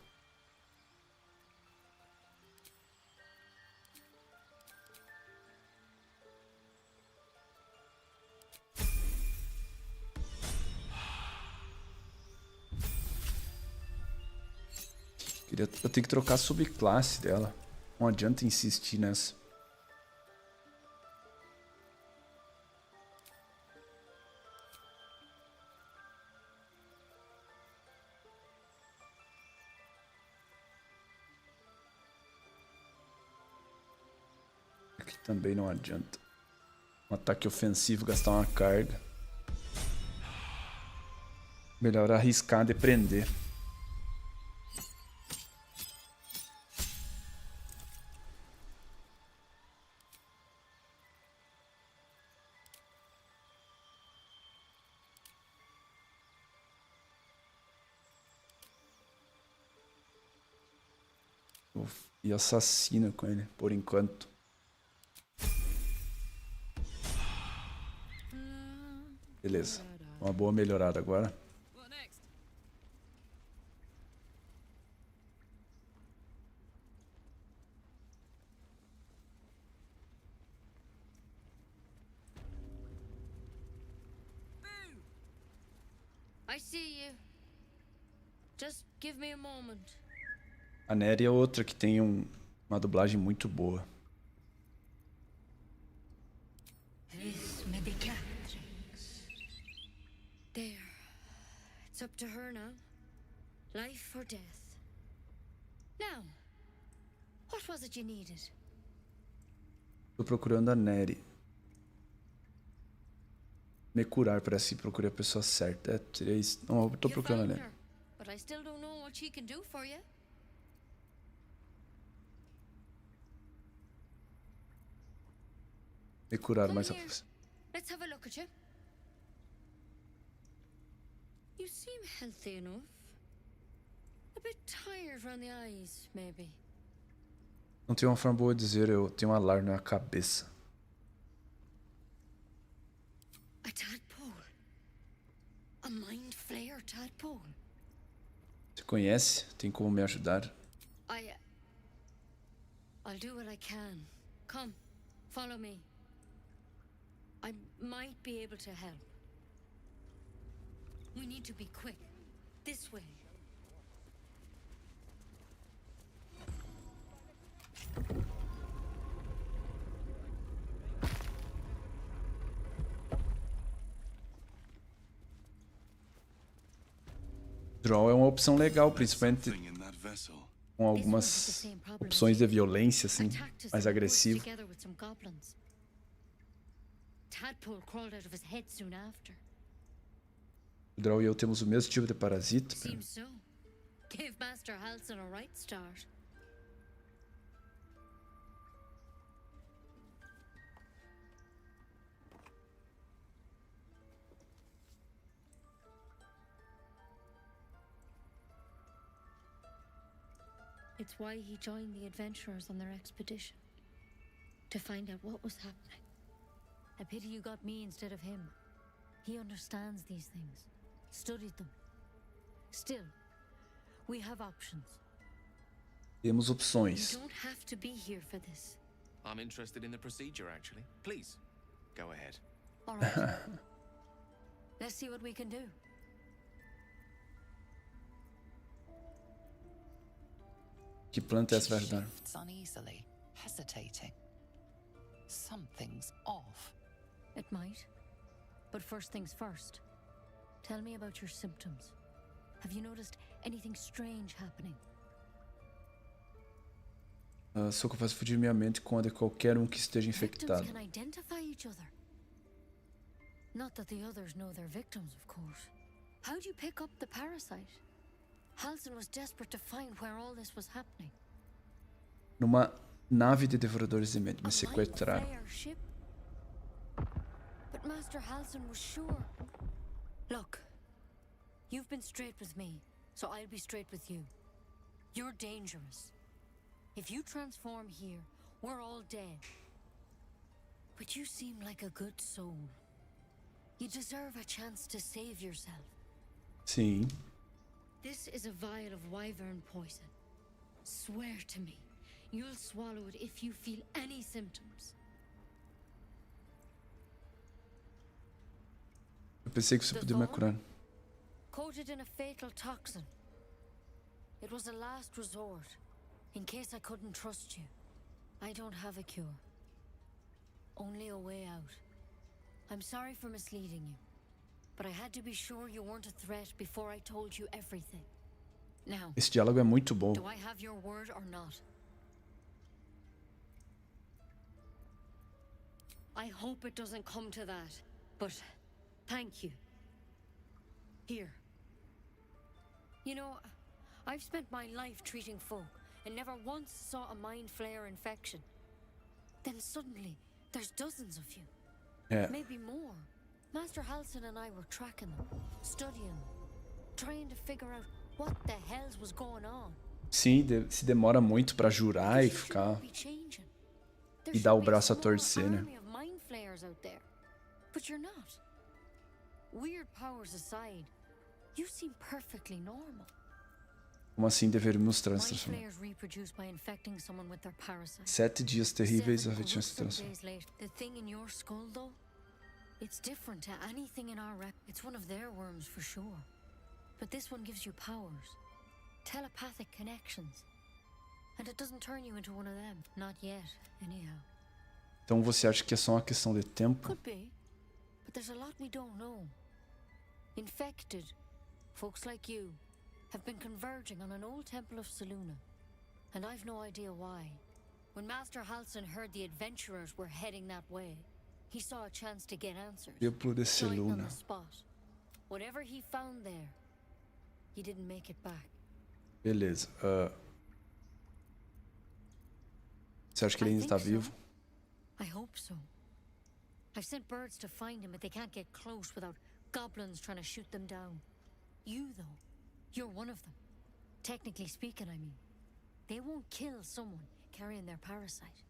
Eu tenho que trocar a subclasse dela. Não adianta insistir nessa. Aqui também não adianta. Um ataque ofensivo, gastar uma carga. Melhor arriscar de prender. E assassina com ele, por enquanto. Beleza. Uma boa melhorada agora. I see you. Just give me a moment. A Nery é outra que tem uma dublagem muito boa. There. It's up to her now. Life or death. Now, what was it you needed? Tô procurando a Nery. Me curar, parece que procurei a pessoa certa. É, seria isso. Não, eu tô procurando a Nery. But I still don't know what she can do for you. Me curar mais rápido. Let's have a look at you. You seem healthy enough. A bit tired around the eyes, maybe. Não tem uma forma boa de dizer, eu tenho um alarme na cabeça. A tadpole. A mind flayer tadpole. Você conhece? Tem como me ajudar? I'll do what I can. Come, follow me. I might be able to help. We need to be quick. This way. Draw é uma opção legal, principalmente com algumas opções de violência, assim, mais agressiva. Tadpole crawled out of his head soon after. O Draw e eu temos o mesmo tipo de parasita. Seems so. Gave Master Halsin a right start. It's why he joined the adventurers on their expedition. To find out what was happening. A pity you got me instead of him. He understands these things. Studied them. Still, we have options. Temos opções. You don't have to be here for this. I'm interested in the procedure, actually. Please, go ahead. All right. Let's see what we can do. Que planta é essa, vai dar? Uneasily, hesitating. Something's off. It might. But first things first. Tell me about your symptoms. Have you noticed anything strange happening? Sou capaz de fugir minha mente com a de qualquer um que esteja infectado. Victims can identify each other. Not that the others know they're victims, of course. How'd you pick up the parasite? Halsin was desperate to find where all this was happening. Numa nave de devoradores de mente me sequestraram. But Master Halsin was sure. Look, you've been straight with me, so I'll be straight with you. You're dangerous. If you transform here, we're all dead. But you seem like a good soul. You deserve a chance to save yourself. Sim. This is a vial of wyvern poison. Swear to me, you'll swallow it if you feel any symptoms. Eu pensei que você podia me curar. Coated in a fatal toxin. It was a last resort, in case I couldn't trust you. I don't have a cure. Only a way out. I'm sorry for misleading you, but I had to be sure you weren't a threat before I told you everything. Now, esse diálogo é muito bom. Do I have your word or not? I hope it doesn't come to that, but thank you. Here. You know, I've spent my life treating folk and never once saw a mind flayer infection. Then suddenly, there's dozens of you. Yeah. Maybe more. Master Halsin and I were tracking them, studying them, trying to figure out what the hells was going on. Sim, se demora muito pra jurar e ficar e dar o braço a torcer, né? Mind flayers out there. But you're not. Weird powers aside, you seem perfectly normal. Como assim deveríamos transformar? 7 dias terríveis a vítima se transforma. The thing in your skull, though, it's different to anything in our rep. It's one of their worms for sure. But this one gives you powers, telepathic connections, and it doesn't turn you into one of them. Not yet, anyhow. Então você acha que é só uma questão de tempo? Could be, but there's a lot we don't know. Infected, folks like you have been converging on an old temple of Selûne, and I've no idea why. When Master Halsin heard the adventurers were heading that way, he saw a chance to get answers. Templo de Selûne. On the spot. Whatever he found there, he didn't make it back. Beleza. Você acha que ele ainda está vivo? I hope so. I've sent birds to find him, but they can't get close without goblins trying to shoot them down. You, though, you're one of them. Technically speaking, I mean. They won't kill someone carrying their parasite.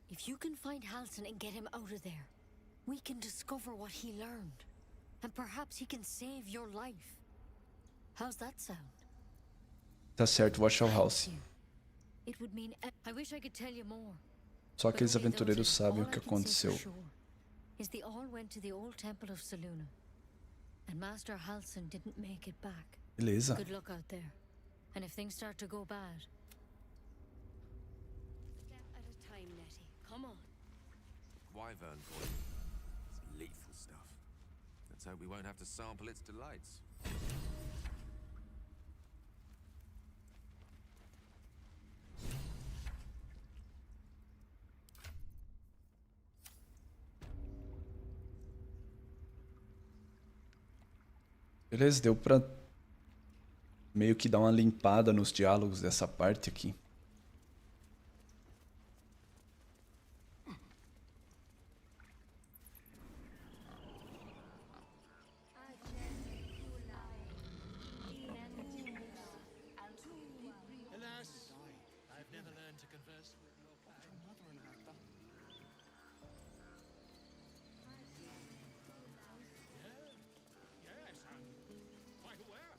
If you can find Halsin and get him out of there, we can discover what he learned. And perhaps he can save your life. How's that sound? Tá certo, vou achar o Halsin. It would mean I wish I could tell you more. Só aqueles aventureiros sabem o que aconteceu. Is they all went to the old temple of Selûne. And Master Halsin didn't make it back. Beleza. Good luck out there. And if things start to go bad... Step at a time, Nettie. Come on. Wyvern poison. It's lethal stuff. Let's hope we won't have to sample its delights. Beleza, deu pra meio que dar uma limpada nos diálogos dessa parte aqui. Alas, I've never learned to converse with your mother and Arthur. Yes, I'm quite aware.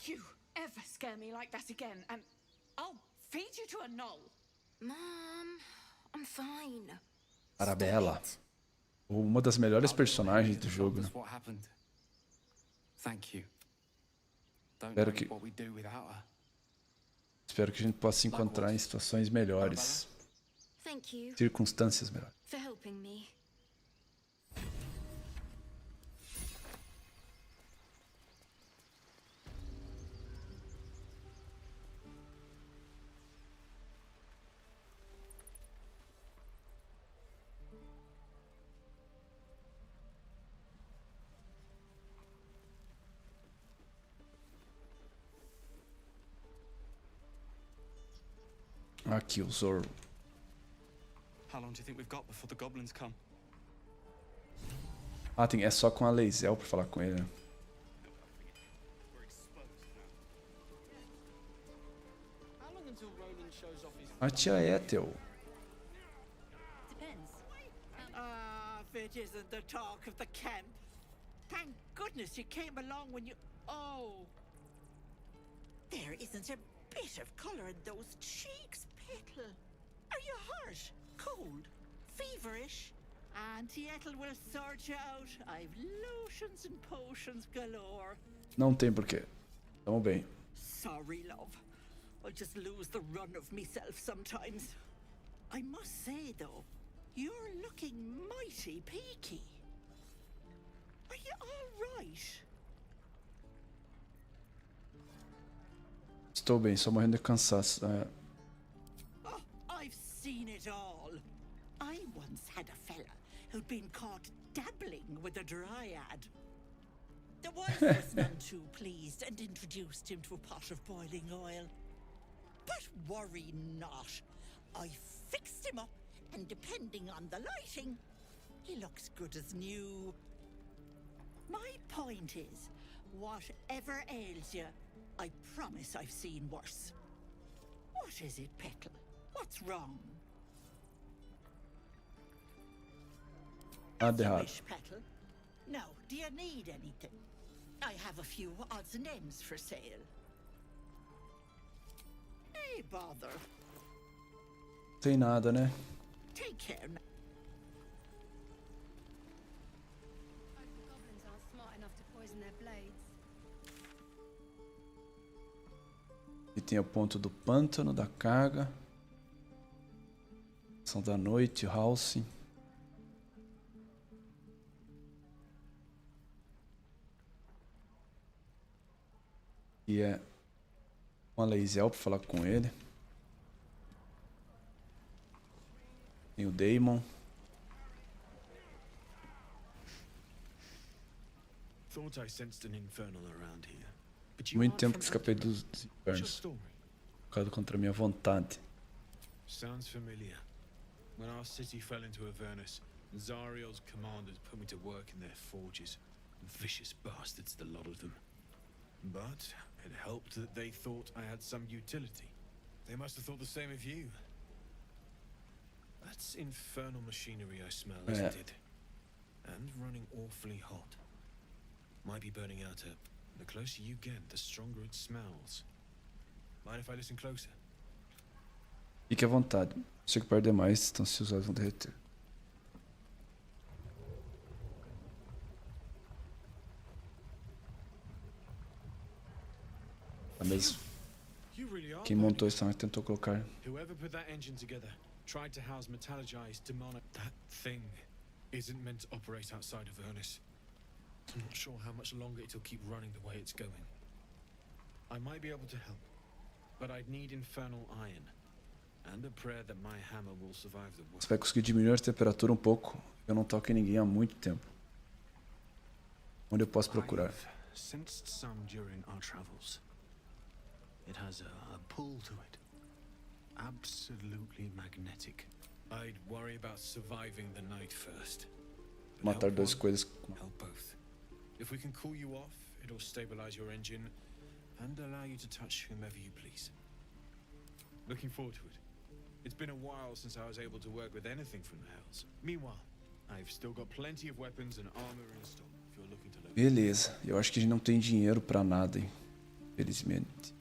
You ever scare me like that again, and I'll feed you to a knoll. Mom, I'm fine. Arabella. Uma das melhores personagens do jogo, né? What happened? Thank you. Don't Espero know que, what we'd do without her. espero que a gente possa se encontrar em situações melhores. Thank you Circunstâncias melhores. for helping me. Aqui, o Zorro. How long do you think we've got before the goblins come? Ah, é só com a Lae'zel pra falar com ele, né? How long until Roland shows off his... A tia Ethel. Depends. If it isn't the talk of the camp. Thank goodness you came along when you... Oh. There isn't a bit of colour in those cheeks, Petal. Are you hurt? Cold? Feverish? Auntie Ethel will sort you out. I've lotions and potions galore. Não tem porquê. Tamo bem. Sorry, love. I just lose the run of myself sometimes. I must say, though, you're looking mighty peaky. Are you all right? Estou bem, só morrendo de cansaço. Oh, I've seen it all. I once had a fella who'd been caught dabbling with a dryad. The wife was none too pleased and introduced him to a pot of boiling oil. But worry not. I fixed him up, and depending on the lighting, he looks good as new. My point is, whatever ails you, I promise I've seen worse. What is it, Petal? What's wrong? Nada errado. Wish, Petal. Now, do you need anything? I have a few odds and ends for sale. Hey, bother. Tem nada, né? Take care now. The goblins aren't smart enough to poison their blades. E tem o ponto do pântano, da carga. São da noite, Halsin. E é uma Lae'zel pra falar com ele. Tem o Daemon. Thought I sensed an infernal around here. But Muito tempo que escapei dos infernos. Lutado contra a minha vontade. Sounds familiar. When our city fell into Avernus, Zariel's commanders put me to work in their forges. Vicious bastards, the lot of them. But it helped that they thought I had some utility. They must have thought the same of you. That's infernal machinery I smell, isn't it? And running awfully hot. Might be burning out a... The closer you get, the stronger it smells. Mind if I listen closer? Fique à vontade. Se eu perder mais, então seus olhos vão derreter. mesmo. You really are. Quem montou isso também tentou colocar. Whoever put that engine together tried to house metallogized demonic. That thing isn't meant to operate outside of Ernest. I'm not sure how much longer it'll keep running the way it's going. I might be able to help, but I'd need infernal iron and a prayer that my hammer will survive the war. Você vai conseguir diminuir a temperatura um pouco. Eu não toco em ninguém há muito tempo. Onde eu posso procurar? I've sensed some during our travels. It has a pull to it. Absolutely magnetic. I'd worry about surviving the night first. Matar duas coisas. Help both. If we can cool you off, it'll stabilize your engine and allow you to touch whomever you please. Looking forward to it. It's been a while since I was able to work with anything from the Hells. Meanwhile, I've still got plenty of weapons and armor in stock if you're looking to load. Beleza. Eu acho que a gente não tem dinheiro pra nada, hein? Felizmente.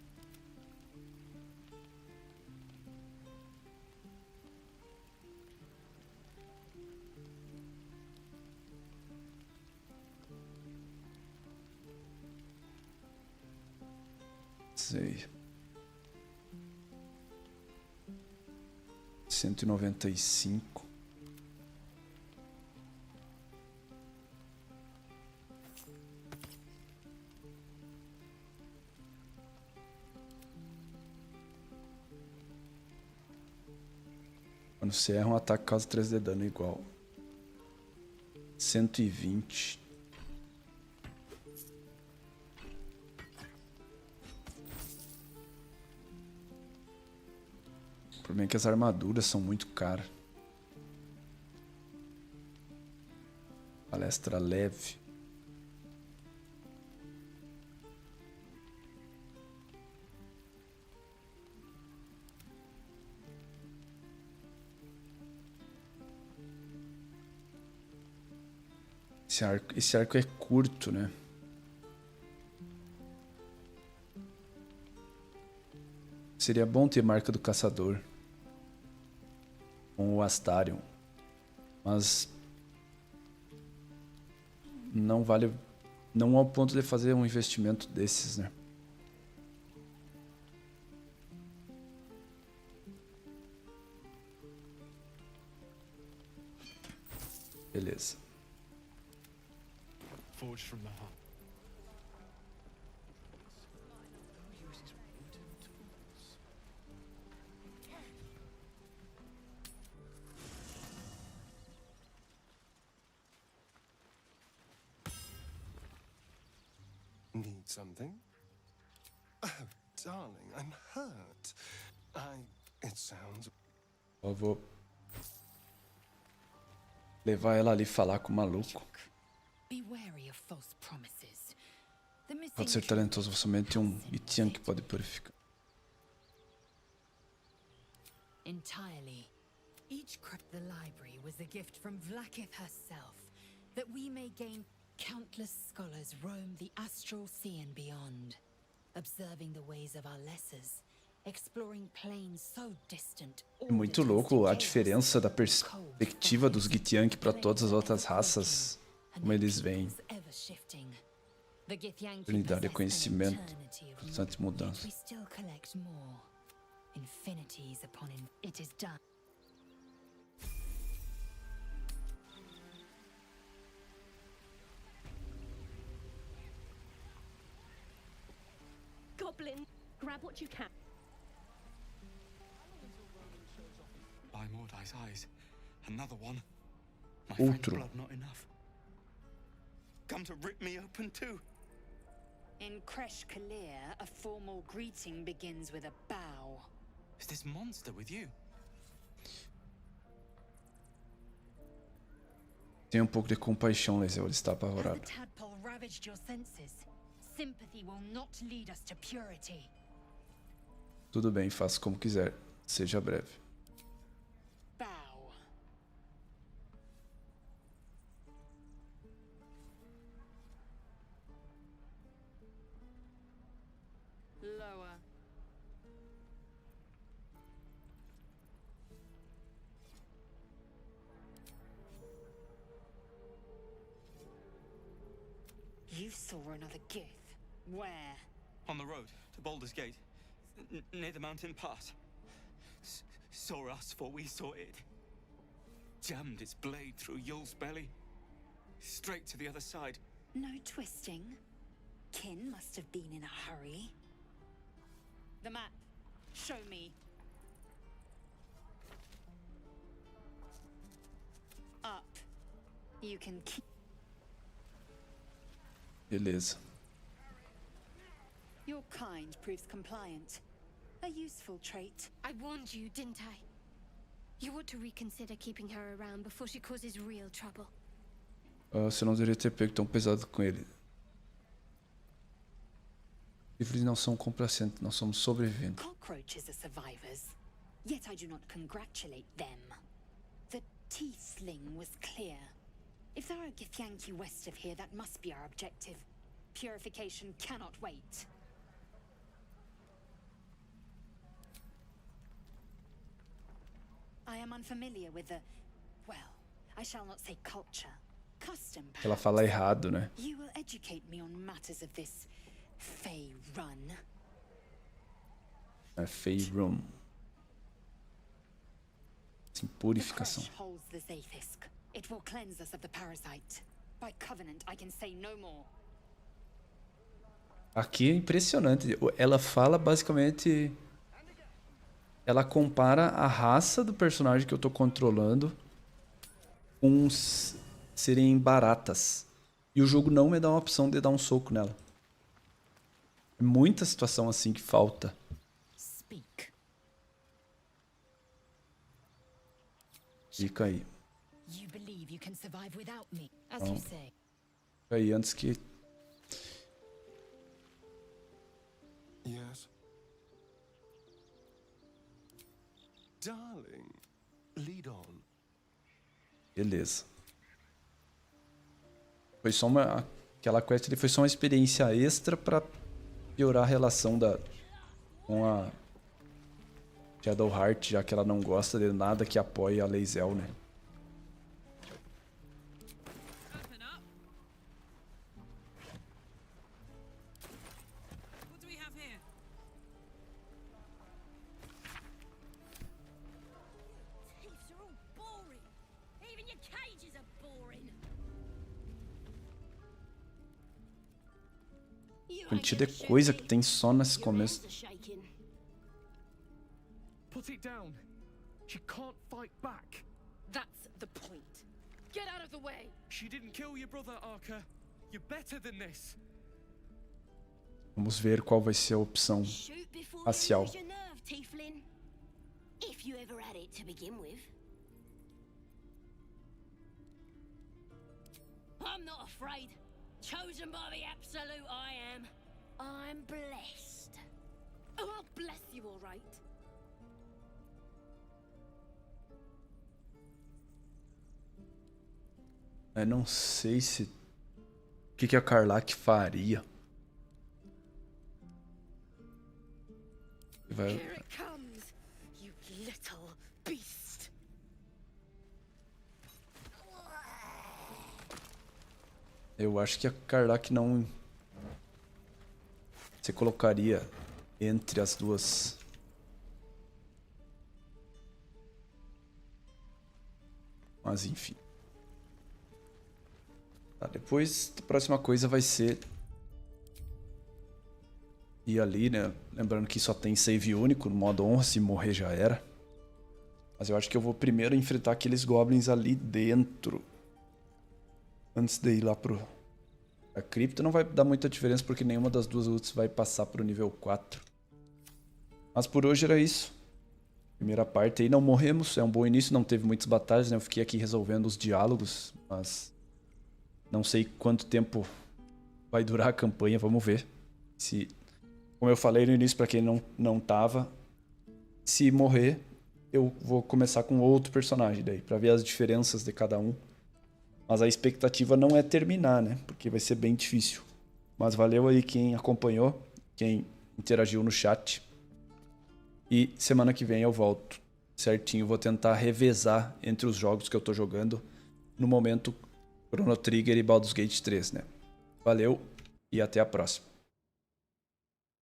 Sei. 195. Quando você erra um ataque causa 3 de dano igual. 120. O problema é que as armaduras são muito caras. Palestra leve. Esse arco é curto, né? Seria bom ter marca do caçador. Com o Astarion. Mas não vale. Não ao ponto de fazer um investimento desses, né? Beleza. Forged from the heart. Need something? Oh, darling, I'm hurt. It sounds... Eu vou levar ela ali falar com o maluco. Be wary of false promises. The missing Pode ser talentoso, somente um Itian que pode purificar. entirely. The library was a gift from Vlaakith herself, that we may gain. Countless scholars roam the astral sea and beyond, observing the ways of our lessers, exploring planes so distant. É muito louco a diferença da perspectiva dos Githyanki para todas as outras raças, como eles veem. Unidade de conhecimento, constante mudança. Goblin, grab what you can. By Mordai's eyes, another one. My Outro. French blood not enough. Come to rip me open too. In Kresh Kalir, a formal greeting begins with a bow. Is this monster with you? Tem um pouco de compaixão, Lesel, ele está apavorado. The tadpole ravaged your senses. Sympathy will not lead us to purity. Tudo bem, faça como quiser. Seja breve. Bow. Lower. You saw another Gith. Where? On the road to Baldur's Gate, near the mountain pass. Saw us before we saw it. Jammed its blade through Yul's belly. Straight to the other side. No twisting. Kin must have been in a hurry. The map. Show me. Up. You can keep. Beleza. Your kind proves compliant. A useful trait. I warned you, didn't I? You ought to reconsider keeping her around before she causes real trouble. Você não deveria ter pego tão pesado com ele. Livros não são complacentes, nós somos sobreviventes. Cockroaches are survivors. Yet I do not congratulate them. The tiefling was clear. If there are Githyanki west of here, that must be our objective. Purification cannot wait. I am unfamiliar with the, well, I shall not say culture, custom. Ela fala errado, né? You will educate me on matters of this Fey run. É Fey Room. Sim, purificação. The holds the Zaithisk. It will cleanse us of the parasite. By covenant, I can say no more. Aqui é impressionante. Ela fala basicamente. Ela compara a raça do personagem que eu tô controlando com serem baratas. E o jogo não me dá uma opção de dar um soco nela. É muita situação assim que falta. Speak. Fica aí. You believe you can survive without me, as Então, you say. fica aí antes que... Yes. Darling, lead on. Beleza. Foi só uma... Aquela quest ali foi só uma experiência extra pra piorar a relação com a Shadowheart, já que ela não gosta de nada que apoie a Lae'zel, né? What do we have here? Thieves are all boring. Even your cages are boring. Quantidade de coisa que tem só nesse começo. Put it down. She can't fight back. That's the point. Get out of the way. She didn't kill your brother, Arca. You're better than this. Vamos ver qual vai ser a opção racial. Use your nerve, Tiefling. If you ever had it to begin with. I'm not afraid. Chosen by the absolute I am. I'm blessed. Oh, I'll bless you, all right. Eu não sei se... O que a Karlach faria? Vai... Here it comes, you little beast. Eu acho que a Karlach não... Você colocaria entre as duas... Mas enfim. Tá, depois a próxima coisa vai ser... Ir ali, né? Lembrando que só tem save único no modo honra, se morrer já era. Mas eu acho que eu vou primeiro enfrentar aqueles goblins ali dentro. Antes de ir lá a cripta. Não vai dar muita diferença porque nenhuma das duas ults vai passar pro nível 4. Mas por hoje era isso. Primeira parte aí, não morremos. É um bom início, não teve muitas batalhas, né? Eu fiquei aqui resolvendo os diálogos, mas... Não sei quanto tempo vai durar a campanha, vamos ver. Se... Como eu falei no início, pra quem não tava, se morrer, eu vou começar com outro personagem daí, pra ver as diferenças de cada um. Mas a expectativa não é terminar, né? Porque vai ser bem difícil. Mas valeu aí quem acompanhou, quem interagiu no chat. E semana que vem eu volto certinho. Vou tentar revezar entre os jogos que eu tô jogando. No momento, Chrono Trigger e Baldur's Gate 3, né? Valeu e até a próxima.